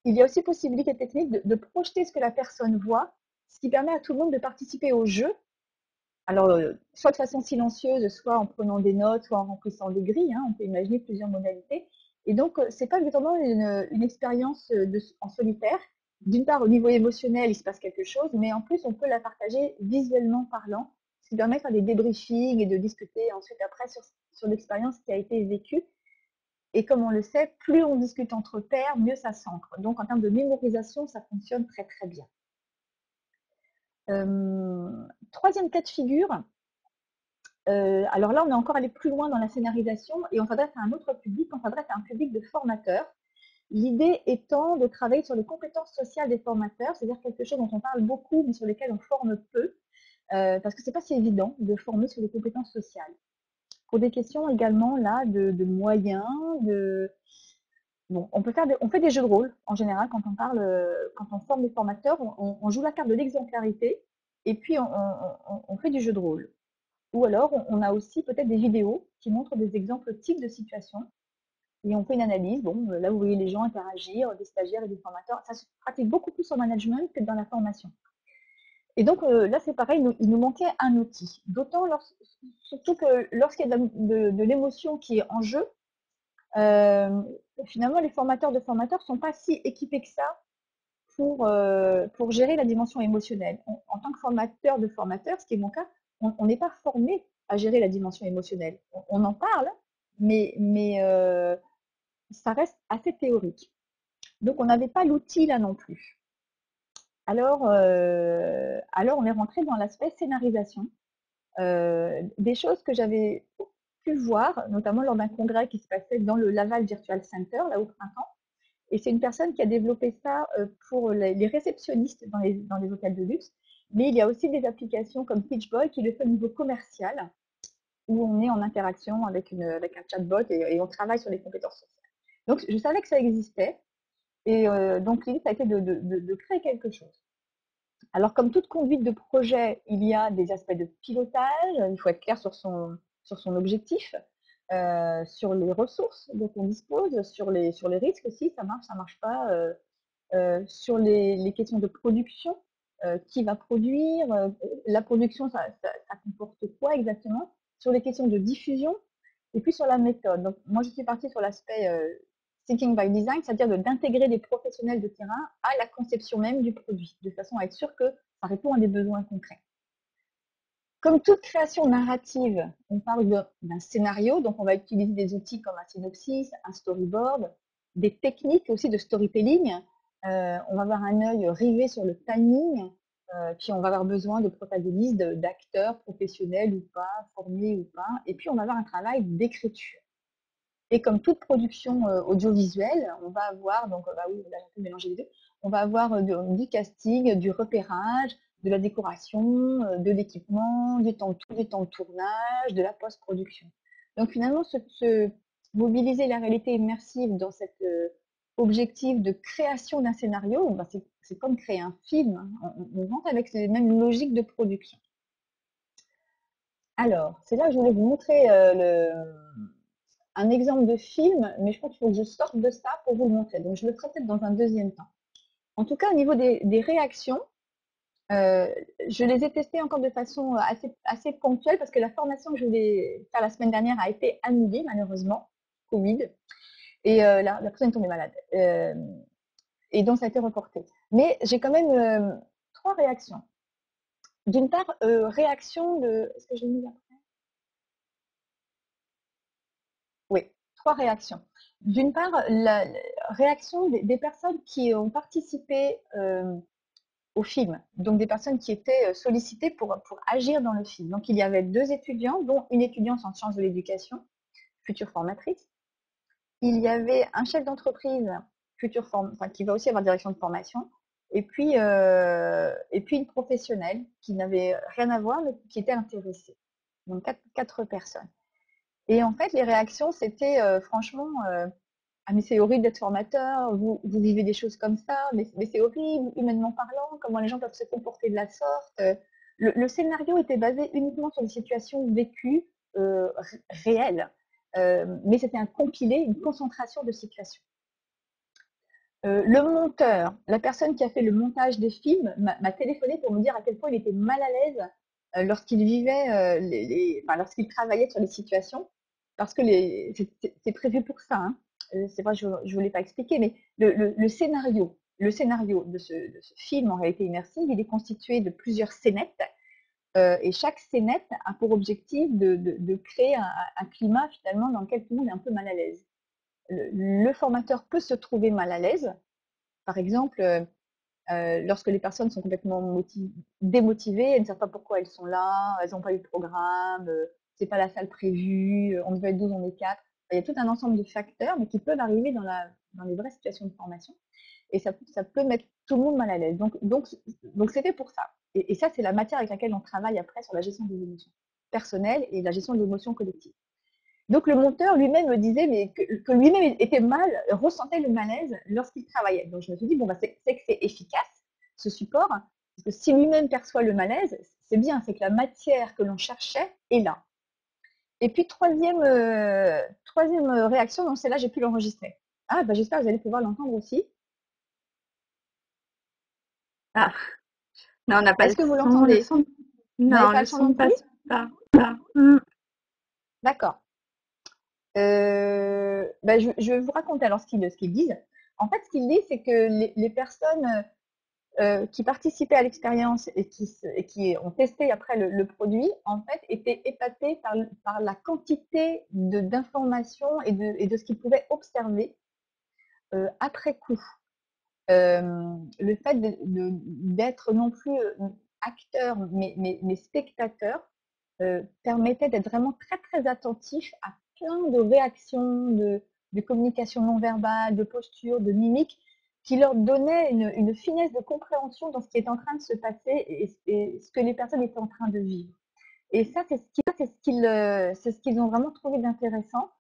il y a aussi possibilité technique de projeter ce que la personne voit, ce qui permet à tout le monde de participer au jeu. Alors, soit de façon silencieuse, soit en prenant des notes, soit en remplissant des grilles, hein, on peut imaginer plusieurs modalités. Et donc, c'est pas exactement une expérience en solitaire. D'une part, au niveau émotionnel, il se passe quelque chose, mais en plus, on peut la partager visuellement parlant, ce qui permet de faire des débriefings et de discuter ensuite après sur l'expérience qui a été vécue. Et comme on le sait, plus on discute entre pairs, mieux ça s'ancre. Donc, en termes de mémorisation, ça fonctionne très, très bien. Troisième cas de figure, alors là, on est encore allé plus loin dans la scénarisation et on s'adresse à un autre public, on s'adresse à un public de formateurs. L'idée étant de travailler sur les compétences sociales des formateurs, c'est-à-dire quelque chose dont on parle beaucoup, mais sur lesquels on forme peu, parce que c'est pas si évident de former sur les compétences sociales. Pour des questions également là de moyens, bon, on fait des jeux de rôle en général quand on forme des formateurs, on joue la carte de l'exemplarité et puis on fait du jeu de rôle. Ou alors, on a aussi peut-être des vidéos qui montrent des exemples types de situations et on fait une analyse. Bon, là, vous voyez les gens interagir, des stagiaires et des formateurs. Ça se pratique beaucoup plus en management que dans la formation. Et donc, là, c'est pareil, il nous manquait un outil. D'autant, surtout que lorsqu'il y a de l'émotion qui est en jeu, finalement, les formateurs de formateurs ne sont pas si équipés que ça pour gérer la dimension émotionnelle. En tant que formateur de formateur, ce qui est mon cas, on n'est pas formé à gérer la dimension émotionnelle. On en parle, mais ça reste assez théorique. Donc, on n'avait pas l'outil là non plus. Alors on est rentré dans l'aspect scénarisation. Des choses que j'avais pu voir, notamment lors d'un congrès qui se passait dans le Laval Virtual Center, là au printemps. Et c'est une personne qui a développé ça pour les réceptionnistes dans les hôtels de luxe. Mais il y a aussi des applications comme Pitchboy qui le fait au niveau commercial, où on est en interaction avec un chatbot et on travaille sur les compétences sociales. Donc, je savais que ça existait. Et donc, l'idée, ça a été de créer quelque chose. Alors, comme toute conduite de projet, il y a des aspects de pilotage. Il faut être clair sur son objectif, sur les ressources dont on dispose, sur les risques aussi, ça marche pas. Sur les questions de production, qui va produire, la production, ça comporte quoi exactement? Sur les questions de diffusion et puis sur la méthode. Donc, moi, je suis partie sur l'aspect Thinking by Design, c'est-à-dire d'intégrer des professionnels de terrain à la conception même du produit, de façon à être sûr que ça répond à des besoins concrets. Comme toute création narrative, on parle d'un scénario, donc on va utiliser des outils comme un synopsis, un storyboard, des techniques aussi de storytelling. On va avoir un œil rivé sur le timing, puis on va avoir besoin de protagonistes, d'acteurs professionnels ou pas, formés ou pas, et puis on va avoir un travail d'écriture. Et comme toute production audiovisuelle, on va avoir, donc bah oui, là j'ai un peu mélangé les deux, on va avoir du casting, du repérage, de la décoration, de l'équipement, du temps de tournage, de la post-production. Donc finalement, mobiliser la réalité immersive dans cet objectif de création d'un scénario, bah, c'est comme créer un film, hein. On rentre avec les mêmes logiques de production. Alors, c'est là que je voulais vous montrer un exemple de film, mais je crois qu'il faut que je sorte de ça pour vous le montrer. Donc, je le ferai peut-être dans un deuxième temps. En tout cas, au niveau des réactions, je les ai testées encore de façon assez ponctuelle parce que la formation que je voulais faire la semaine dernière a été annulée, malheureusement, Covid, et la personne est tombée malade. Et donc, ça a été reporté. Mais j'ai quand même 3 réactions. D'une part, réaction de... Est-ce que je l'ai mis après? Oui, 3 réactions. D'une part, la réaction des personnes qui ont participé au film, donc des personnes qui étaient sollicitées pour agir dans le film. Donc, il y avait 2 étudiants, dont une étudiante en sciences de l'éducation, future formatrice. Il y avait un chef d'entreprise, enfin, qui va aussi avoir direction de formation, et puis une professionnelle qui n'avait rien à voir, mais qui était intéressée. Donc, 4 personnes. Et en fait, les réactions, c'était franchement, ah mais c'est horrible d'être formateur, vous vivez des choses comme ça, mais c'est horrible, humainement parlant, comment les gens peuvent se comporter de la sorte. Le scénario était basé uniquement sur des situations vécues, réelles, mais c'était un compilé, une concentration de situations. Le monteur, la personne qui a fait le montage des films, m'a téléphoné pour me dire à quel point il était mal à l'aise lorsqu'il vivait, enfin, lorsqu'il travaillait sur les situations, parce que c'est prévu pour ça. Hein. C'est vrai, je ne voulais pas expliquer, mais le scénario de ce film en réalité immersive, il est constitué de plusieurs scénettes, et chaque scénette a pour objectif de créer un climat finalement dans lequel tout le monde est un peu mal à l'aise. Le formateur peut se trouver mal à l'aise. Par exemple, lorsque les personnes sont complètement démotivées, elles ne savent pas pourquoi elles sont là, elles n'ont pas eu de programme, c'est pas la salle prévue, on devait être 12, on est 4. Il y a tout un ensemble de facteurs, mais qui peuvent arriver dans les vraies situations de formation. Et ça peut mettre tout le monde mal à l'aise. Donc c'est fait pour ça. Et ça, c'est la matière avec laquelle on travaille après sur la gestion des émotions personnelles et la gestion de l'émotion collective. Donc le monteur lui-même me disait mais que lui-même était mal, ressentait le malaise lorsqu'il travaillait. Donc je me suis dit, bon, bah, c'est que c'est efficace, ce support, parce que si lui-même perçoit le malaise, c'est bien, c'est que la matière que l'on cherchait est là. Et puis troisième réaction, non, c'est là, j'ai pu l'enregistrer. Ah, bah, j'espère que vous allez pouvoir l'entendre aussi. Ah, non, on n'a pas Est-ce le que vous son. Le l'entendez? son, Vous n'avez non, pas le le son son ne non plus? passe pas. Mm. D'accord. Bah, je vais vous raconter alors ce qu'ils disent. En fait, ce qu'ils disent, c'est que les personnes qui participaient à l'expérience et qui ont testé après le produit, en fait, étaient épatés par la quantité d'informations et de ce qu'ils pouvaient observer après coup. Le fait d'être non plus acteur, mais spectateur, permettait d'être vraiment très, très attentif à plein de réactions, de communication non verbale, de posture, de mimique, qui leur donnait une finesse de compréhension dans ce qui est en train de se passer et ce que les personnes étaient en train de vivre. Et ça, c'est ce qu'ils ont vraiment trouvé d'intéressant,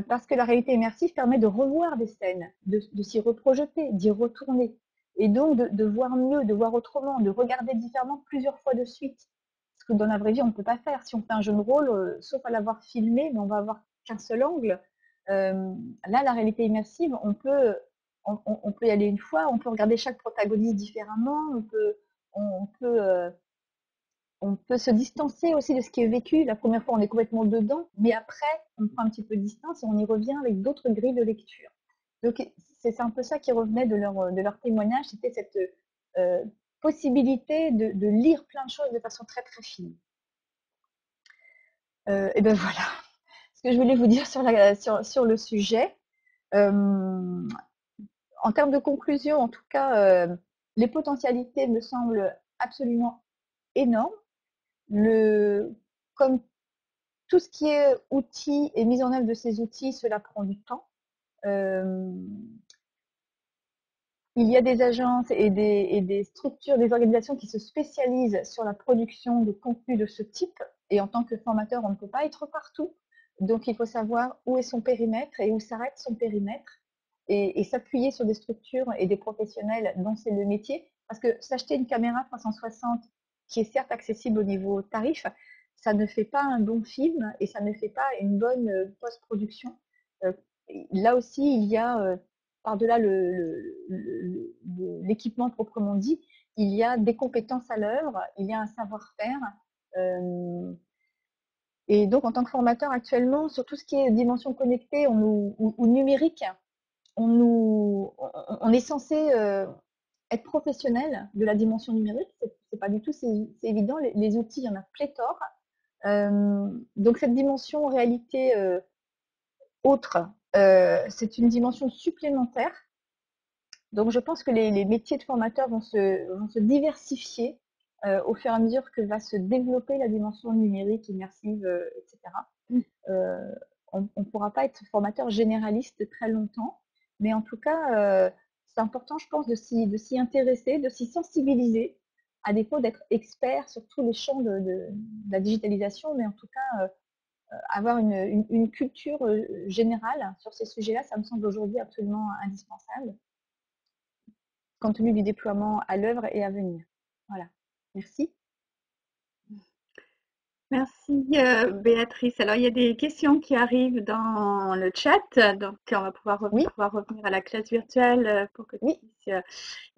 parce que la réalité immersive permet de revoir des scènes, de s'y reprojeter, d'y retourner, et donc de voir mieux, de voir autrement, de regarder différemment plusieurs fois de suite. Ce que dans la vraie vie, on ne peut pas faire. Si on fait un jeu de rôle, sauf à l'avoir filmé, mais on va avoir qu'un seul angle. Là, la réalité immersive, on peut y aller une fois, on peut regarder chaque protagoniste différemment, on peut on peut se distancer aussi de ce qui est vécu. La première fois, on est complètement dedans, mais après, on prend un petit peu de distance et on y revient avec d'autres grilles de lecture. Donc, c'est un peu ça qui revenait de leur témoignage, c'était cette euh, possibilité de lire plein de choses de façon très très fine. Et ben voilà ce que je voulais vous dire sur le sujet. En termes de conclusion, en tout cas, les potentialités me semblent absolument énormes. Comme tout ce qui est outils et mise en œuvre de ces outils, cela prend du temps. Euh, il y a des agences et des structures, des organisations qui se spécialisent sur la production de contenus de ce type. Et en tant que formateur, on ne peut pas être partout. Donc, il faut savoir où est son périmètre et où s'arrête son périmètre et s'appuyer sur des structures et des professionnels dont c'est le métier. Parce que s'acheter une caméra 360 qui est certes accessible au niveau tarif, ça ne fait pas un bon film et ça ne fait pas une bonne post-production. Euh, Là aussi, il y a, par-delà l'équipement proprement dit, il y a des compétences à l'œuvre, il y a un savoir-faire. euh, et donc, en tant que formateur actuellement, sur tout ce qui est dimension connectée ou numérique, on est censé être professionnel de la dimension numérique. C'est pas du tout, c'est évident. Les outils, il y en a pléthore. Donc, cette dimension réalité autre, c'est une dimension supplémentaire. Donc, je pense que les métiers de formateurs vont se diversifier au fur et à mesure que va se développer la dimension numérique, immersive, etc. Euh, on ne pourra pas être formateur généraliste très longtemps, mais en tout cas, c'est important, je pense, de s'y intéresser, de s'y sensibiliser, à défaut d'être expert sur tous les champs de la digitalisation, mais en tout cas, avoir une culture générale sur ces sujets-là, ça me semble aujourd'hui absolument indispensable, compte tenu du déploiement à l'œuvre et à venir. Voilà. Merci. Merci Béatrice. Alors il y a des questions qui arrivent dans le chat, donc on va Oui, pouvoir revenir à la classe virtuelle pour que tu oui. puisses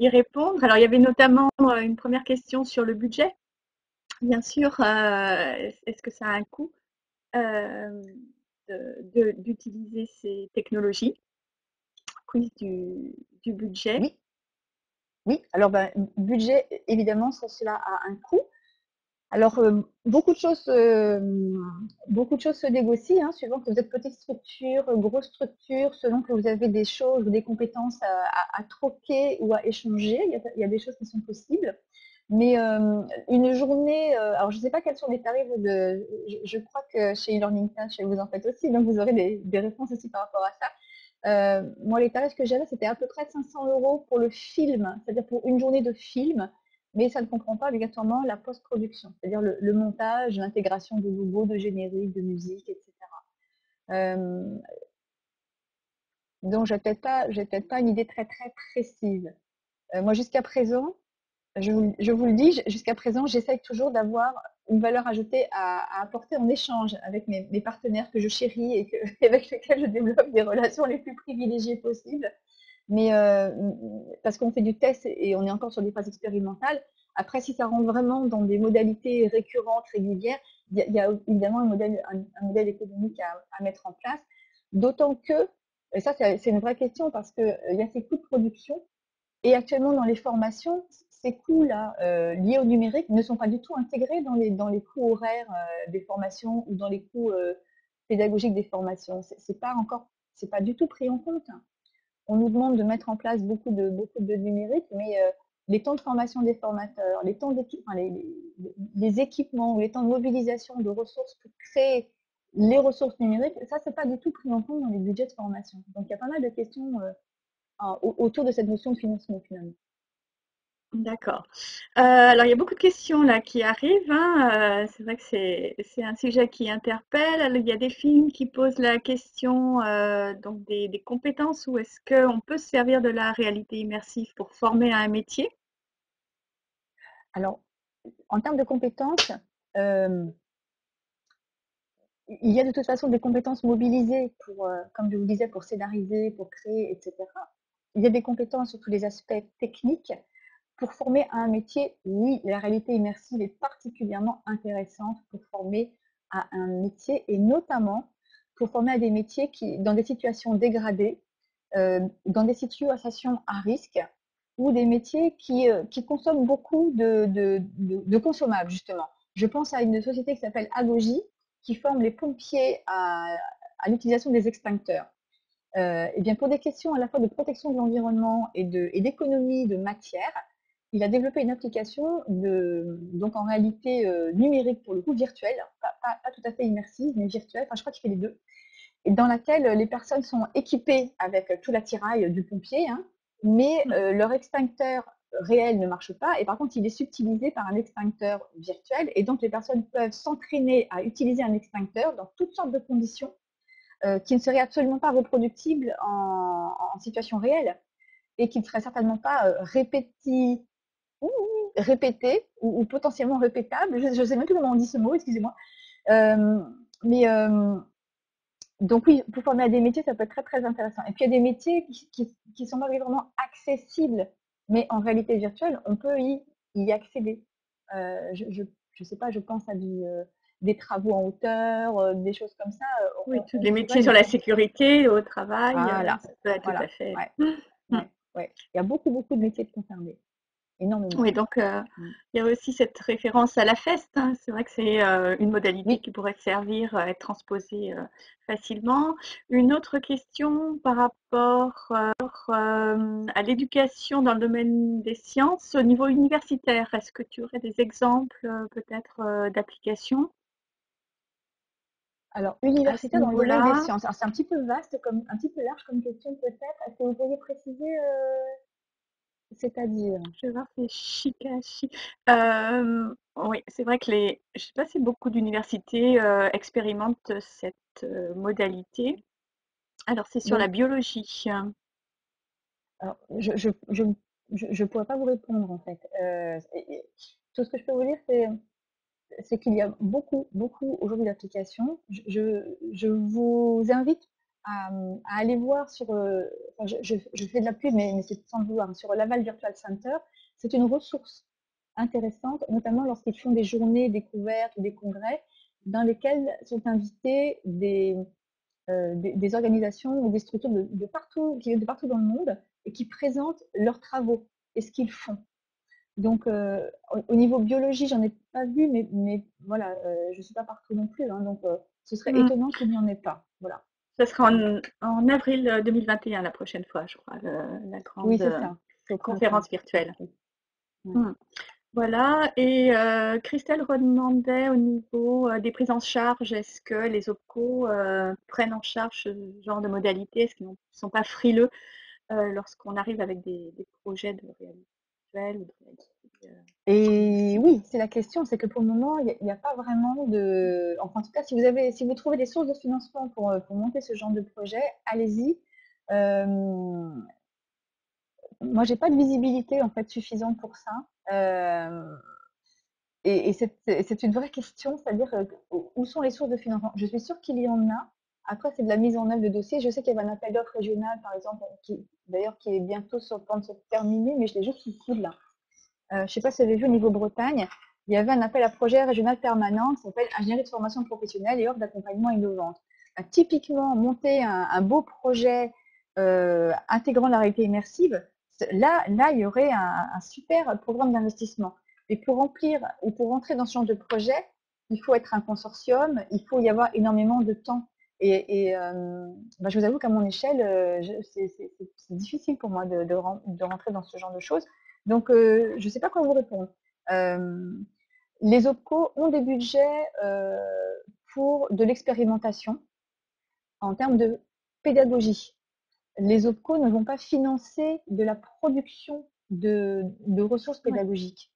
y répondre. Alors il y avait notamment une première question sur le budget. Bien sûr, est-ce que ça a un coût d'utiliser ces technologies? Quiz du budget. Oui, oui. Alors, ben, budget, évidemment, cela a un coût. Alors, beaucoup de choses se négocient, hein, suivant que vous êtes petite structure, grosse structure, selon que vous avez des choses ou des compétences à troquer ou à échanger. Il y a des choses qui sont possibles. Mais une journée, alors je ne sais pas quels sont les tarifs je crois que chez e-learning Touch, vous en faites aussi, donc vous aurez des réponses aussi par rapport à ça. Moi, les tarifs que j'avais, c'était à peu près 500 € pour le film, c'est-à-dire pour une journée de film, mais ça ne comprend pas obligatoirement la post-production, c'est-à-dire le montage, l'intégration de logos, de génériques, de musique, etc. Euh, donc, je n'ai peut-être pas une idée très très précise. Moi, jusqu'à présent, je vous le dis, jusqu'à présent, j'essaye toujours d'avoir une valeur ajoutée à apporter en échange avec mes partenaires que je chéris et avec lesquels je développe des relations les plus privilégiées possibles. Mais parce qu'on fait du test et on est encore sur des phases expérimentales. Après, si ça rentre vraiment dans des modalités récurrentes, régulières, il y a évidemment un modèle économique à mettre en place. D'autant que, et ça c'est une vraie question parce qu'il y a ces coûts de production et actuellement dans les formations, ces coûts-là liés au numérique ne sont pas du tout intégrés dans les coûts horaires des formations ou dans les coûts pédagogiques des formations. C'est pas du tout pris en compte. On nous demande de mettre en place beaucoup de numérique, mais les temps de formation des formateurs, les temps enfin, les équipements ou les temps de mobilisation de ressources pour créer les ressources numériques, ça, c'est pas du tout pris en compte dans les budgets de formation. Donc, il y a pas mal de questions autour de cette notion de financement, finalement. D'accord. Alors il y a beaucoup de questions là qui arrivent, hein, c'est vrai que c'est un sujet qui interpelle. Alors, il y a des films qui posent la question, donc des compétences où est-ce qu'on peut se servir de la réalité immersive pour former à un métier? Alors, en termes de compétences, euh, il y a de toute façon des compétences mobilisées pour, comme je vous disais, pour scénariser, pour créer, etc. Il y a des compétences sur tous les aspects techniques. Pour former à un métier, oui, la réalité immersive est particulièrement intéressante pour former à un métier et notamment pour former à des métiers qui, dans des situations dégradées, dans des situations à risque ou des métiers qui consomment beaucoup de consommables, justement. Je pense à une société qui s'appelle Agogie, qui forme les pompiers à l'utilisation des extincteurs. Et bien pour des questions à la fois de protection de l'environnement et d'économie de matière, il a développé une application donc en réalité numérique pour le coup virtuelle, pas tout à fait immersive, mais virtuelle, enfin je crois qu'il fait les deux, et dans laquelle les personnes sont équipées avec tout l'attirail du pompier, hein, mais Mmh. leur extincteur réel ne marche pas, et par contre il est subtilisé par un extincteur virtuel, et donc les personnes peuvent s'entraîner à utiliser un extincteur dans toutes sortes de conditions qui ne seraient absolument pas reproductibles en situation réelle et qui ne seraient certainement pas répétibles. répétés ou potentiellement répétables. Je ne sais même plus comment on dit ce mot, excusez-moi. Euh, mais donc oui, pour former à des métiers, ça peut être très très intéressant. Et puis il y a des métiers qui sont pas vraiment accessibles, mais en réalité virtuelle, on peut y accéder. Je sais pas, je pense à des travaux en hauteur, des choses comme ça. Oui, tous On les pourrait métiers les sur la faire. sécurité au travail, Voilà, ça peut être tout à voilà, fait. ouais, Mm. ouais, ouais. Il y a beaucoup beaucoup de métiers de concernés, énormément. Oui, donc Mm. il y a aussi cette référence à la FEST, hein. C'est vrai que c'est une modalité Oui, qui pourrait servir à être transposée facilement. Une autre question par rapport à l'éducation dans le domaine des sciences au niveau universitaire. Est-ce que tu aurais des exemples peut-être d'applications alors à ce universitaire dans le domaine des niveau-là? sciences. Alors c'est un petit peu vaste, un petit peu large comme question peut-être. Est-ce que vous pourriez préciser, c'est-à-dire? Je vais voir, c'est Shikashi. Oui, c'est vrai que je sais pas si beaucoup d'universités expérimentent cette modalité. Alors, c'est sur la Donc, biologie. alors, je pourrais pas vous répondre en fait. Tout ce que je peux vous dire, c'est qu'il y a beaucoup, beaucoup aujourd'hui d'applications. Je vous invite à aller voir sur, enfin, je fais de la pub, mais c'est sans le vouloir, hein, sur Laval Virtual Center. C'est une ressource intéressante, notamment lorsqu'ils font des journées découvertes ou des congrès dans lesquels sont invités des organisations ou des structures de partout, qui viennent de partout dans le monde et qui présentent leurs travaux et ce qu'ils font. Donc, au niveau biologie, j'en ai pas vu, mais voilà, je suis pas partout non plus, hein, donc ce serait Hmm. étonnant qu'il n'y en ait pas. Voilà. Ça sera en avril 2021 la prochaine fois, je crois, la Oui, grande c'est ça. C'est au printemps. conférence virtuelle. Oui. Ouais. Hmm. Voilà, et Christelle redemandait au niveau des prises en charge, est-ce que les OPCO prennent en charge ce genre de modalité? Est-ce qu'ils ne sont pas frileux lorsqu'on arrive avec des projets de réalité virtuelle ou de réalité Et oui, c'est la question, c'est que pour le moment, il n'y a pas vraiment de. Enfin, en tout cas, si vous trouvez des sources de financement pour monter ce genre de projet, allez-y. Euh, Moi, j'ai pas de visibilité en fait suffisante pour ça. Et c'est une vraie question, c'est-à-dire où sont les sources de financement? Je suis sûre qu'il y en a. Après, c'est de la mise en œuvre de dossiers. Je sais qu'il y avait un appel d'offres régional, par exemple, d'ailleurs, qui est bientôt sur le point de se terminer, mais je l'ai juste sous le coude là. Je ne sais pas si vous avez vu au niveau Bretagne, il y avait un appel à projet régional permanent qui s'appelle Ingénierie de formation professionnelle et offre d'accompagnement innovante. Typiquement, monter un beau projet intégrant la réalité immersive, là, il y aurait un super programme d'investissement. Et pour remplir ou pour rentrer dans ce genre de projet, il faut être un consortium, il faut y avoir énormément de temps. Je vous avoue qu'à mon échelle, c'est difficile pour moi de rentrer dans ce genre de choses. Donc, je ne sais pas quoi vous répondre. Euh, les OPCO ont des budgets pour de l'expérimentation en termes de pédagogie. Les OPCO ne vont pas financer de la production de ressources Ouais. pédagogiques.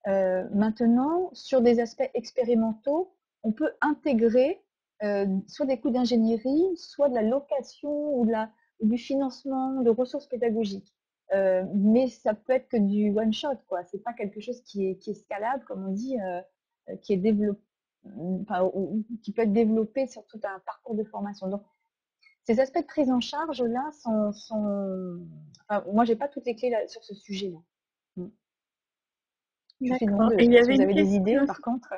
Maintenant, sur des aspects expérimentaux, on peut intégrer soit des coûts d'ingénierie, soit de la location ou du financement de ressources pédagogiques. Mais ça peut être que du one shot, quoi. C'est pas quelque chose qui est scalable, comme on dit, qui est développé, enfin, qui peut être développé sur tout un parcours de formation. Donc, ces aspects de prise en charge là enfin, moi, j'ai pas toutes les clés là, sur ce sujet-là. Mm. Je suis D'accord. Et demandeuse. il y Si avait vous une avez des idées, question par contre.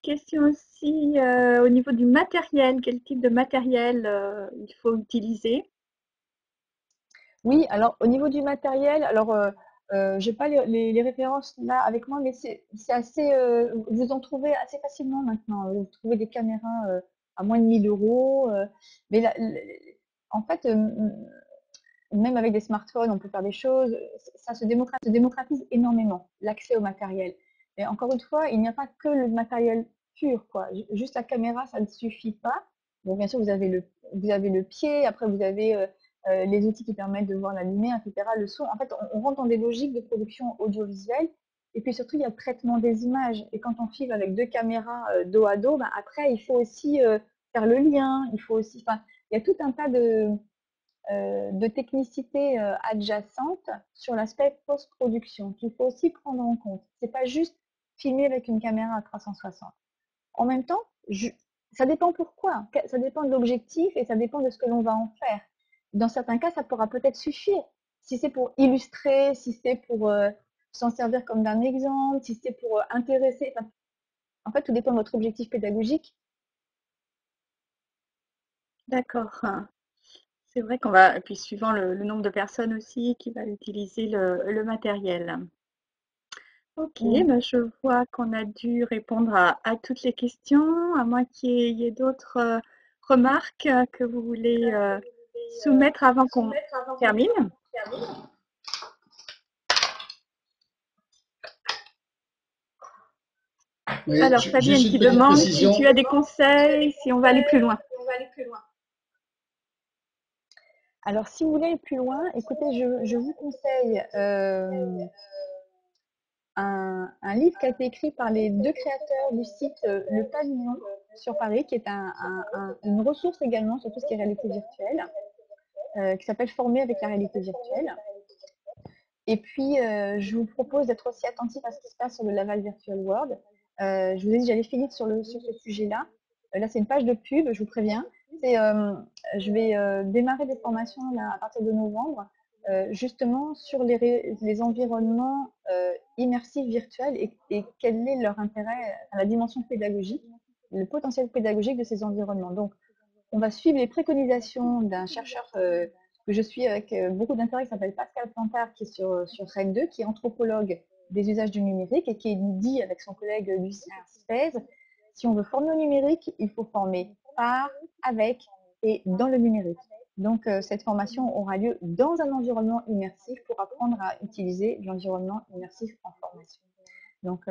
question aussi au niveau du matériel. Quel type de matériel il faut utiliser? Oui, alors au niveau du matériel, alors j'ai pas les références là avec moi, mais c'est assez, vous en trouvez assez facilement maintenant. Vous trouvez des caméras à moins de 1000 euros, mais en fait, même avec des smartphones, on peut faire des choses. Ça se démocratise énormément l'accès au matériel. Et encore une fois, il n'y a pas que le matériel pur, quoi. Juste la caméra, ça ne suffit pas. Bon, bien sûr, vous avez le pied, après vous avez les outils qui permettent de voir la lumière, etc. Le son. En fait, on rentre dans des logiques de production audiovisuelle. Et puis surtout, il y a le traitement des images. Et quand on filme avec deux caméras dos à dos, ben, après, il faut aussi faire le lien. Il faut aussi, enfin, il y a tout un tas de technicité adjacente sur l'aspect post-production qu'il faut aussi prendre en compte. C'est pas juste filmer avec une caméra à 360. En même temps, ça dépend pourquoi. Ça dépend de l'objectif et ça dépend de ce que l'on va en faire. Dans certains cas, ça pourra peut-être suffire. Si c'est pour illustrer, si c'est pour s'en servir comme d'un exemple, si c'est pour intéresser. Enfin, en fait, tout dépend de votre objectif pédagogique. D'accord. C'est vrai qu'on va, et puis suivant le nombre de personnes aussi qui va utiliser le matériel. Ok, ben je vois qu'on a dû répondre à toutes les questions, à moins qu'il y ait d'autres remarques que vous voulez soumettre avant qu'on termine. Oui, Alors, Fabienne juste qui une petite demande si précision. tu as des conseils, si on va aller plus loin. Alors, si vous voulez aller plus loin, écoutez, je vous conseille un livre qui a été écrit par les deux créateurs du site Le Pavillon sur Paris, qui est une ressource également sur tout ce qui est réalité virtuelle, qui s'appelle Former avec la réalité virtuelle. Et puis, je vous propose d'être aussi attentif à ce qui se passe sur le Laval Virtual World. Je vous ai dit, j'allais finir sur ce sujet-là. Là, c'est une page de pub, je vous préviens. Je vais démarrer des formations là, à partir de novembre, justement sur les environnements immersifs virtuels et quel est leur intérêt à la dimension pédagogique, le potentiel pédagogique de ces environnements. Donc, on va suivre les préconisations d'un chercheur que je suis avec beaucoup d'intérêt, qui s'appelle Pascal Plantard, qui est sur REC 2, qui est anthropologue des usages du numérique et qui nous dit avec son collègue Lucien Spez, si on veut former au numérique, il faut former par, avec et dans le numérique. Donc, cette formation aura lieu dans un environnement immersif pour apprendre à utiliser l'environnement immersif en formation. Donc,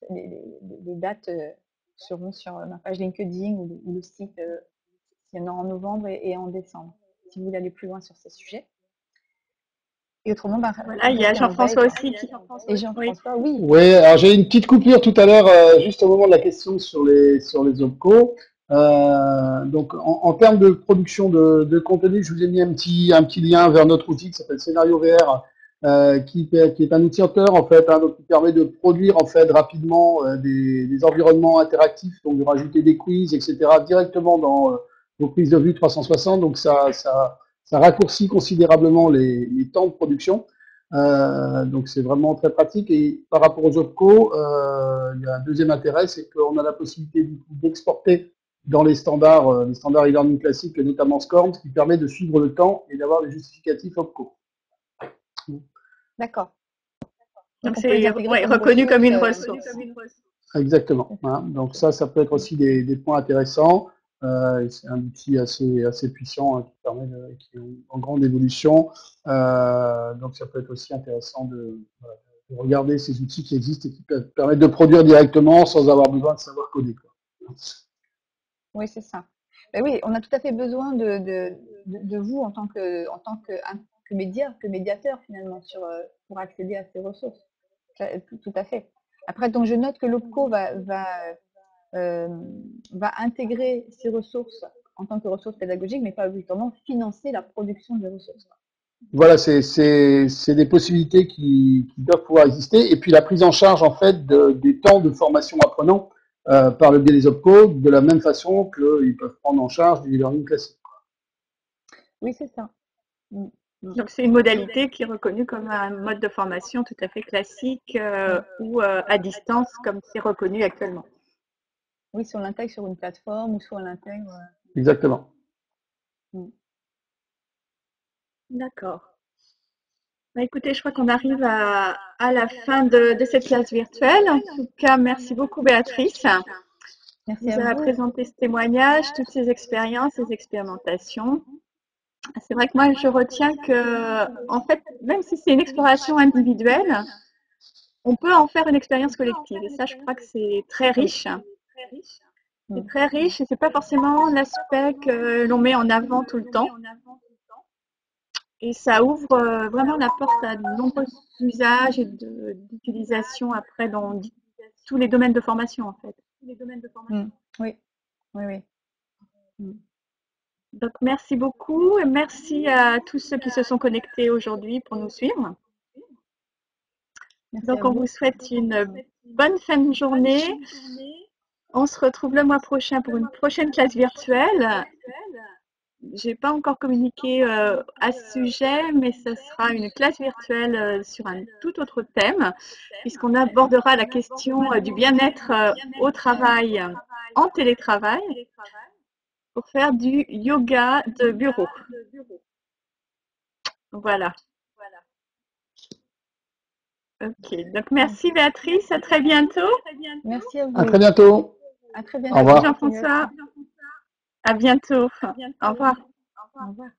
les dates seront sur ma page LinkedIn ou le site, s'il y en a en novembre et en décembre, si vous voulez aller plus loin sur ces sujets. Et autrement, Voilà, il y a Jean-François aussi qui... Et Jean-François, oui. Oui, alors j'ai une petite coupure tout à l'heure, juste au moment de la question sur les OPCO. Donc en termes de production de contenu, je vous ai mis un petit lien vers notre outil qui s'appelle Scénario VR, qui est un outil auteur en fait, hein, donc qui permet de produire en fait rapidement des environnements interactifs, donc de rajouter des quiz, etc. directement dans vos prises de vue 360. Donc ça raccourcit considérablement les temps de production. Donc c'est vraiment très pratique. Et par rapport aux OPCO, il y a un deuxième intérêt, c'est qu'on a la possibilité d'exporter dans les standards e-learning classiques, notamment SCORM, ce qui permet de suivre le temps et d'avoir les justificatifs OPCO. D'accord. Donc c'est reconnu comme une ressource. Exactement. Hein. Donc ça peut être aussi des points intéressants. C'est un outil assez puissant, hein, qui est en grande évolution. Donc ça peut être aussi intéressant de regarder ces outils qui existent et qui permettent de produire directement sans avoir besoin de savoir coder, quoi. Oui, c'est ça. Ben oui, on a tout à fait besoin de vous en tant que médiateur finalement pour accéder à ces ressources. Tout à fait. Après, donc je note que l'OPCO va intégrer ces ressources en tant que ressources pédagogiques, mais pas obligatoirement financer la production des ressources. Voilà, c'est des possibilités qui doivent pouvoir exister. Et puis la prise en charge en fait des temps de formation apprenant par le biais des OPCO, de la même façon qu'ils peuvent prendre en charge du e-learning classique. Oui, c'est ça. Donc c'est une modalité qui est reconnue comme un mode de formation tout à fait classique ou à distance comme c'est reconnu actuellement. Oui, si on l'intègre sur une plateforme ou si on l'intègre. Exactement. D'accord. Bah, écoutez, je crois qu'on arrive à la fin de cette classe virtuelle. En tout cas, merci beaucoup Béatrice. Merci à vous. Présenté ce témoignage, toutes ces expériences, ces expérimentations. C'est vrai que moi, je retiens que, en fait, même si c'est une exploration individuelle, on peut en faire une expérience collective. Et ça, je crois que c'est très riche. C'est très riche et c'est pas forcément l'aspect que l'on met en avant tout le temps. Et ça ouvre vraiment la porte à de nombreux usages et d'utilisation après dans tous les domaines de formation, en fait. Oui, oui, oui. Donc, merci beaucoup et merci à tous ceux qui se sont connectés aujourd'hui pour nous suivre. Merci Donc, à on vous. vous souhaite une bonne fin de journée. On se retrouve le mois prochain pour une prochaine classe virtuelle. J'ai pas encore communiqué à ce sujet, mais ce sera une classe virtuelle sur un tout autre thème, puisqu'on abordera la question du bien-être au travail en télétravail pour faire du yoga de bureau. Voilà. Ok, donc merci Béatrice, à très bientôt. Merci à À vous. très bientôt. À très Au bientôt. revoir. Merci Jean-François, à bientôt. Au revoir. Au revoir.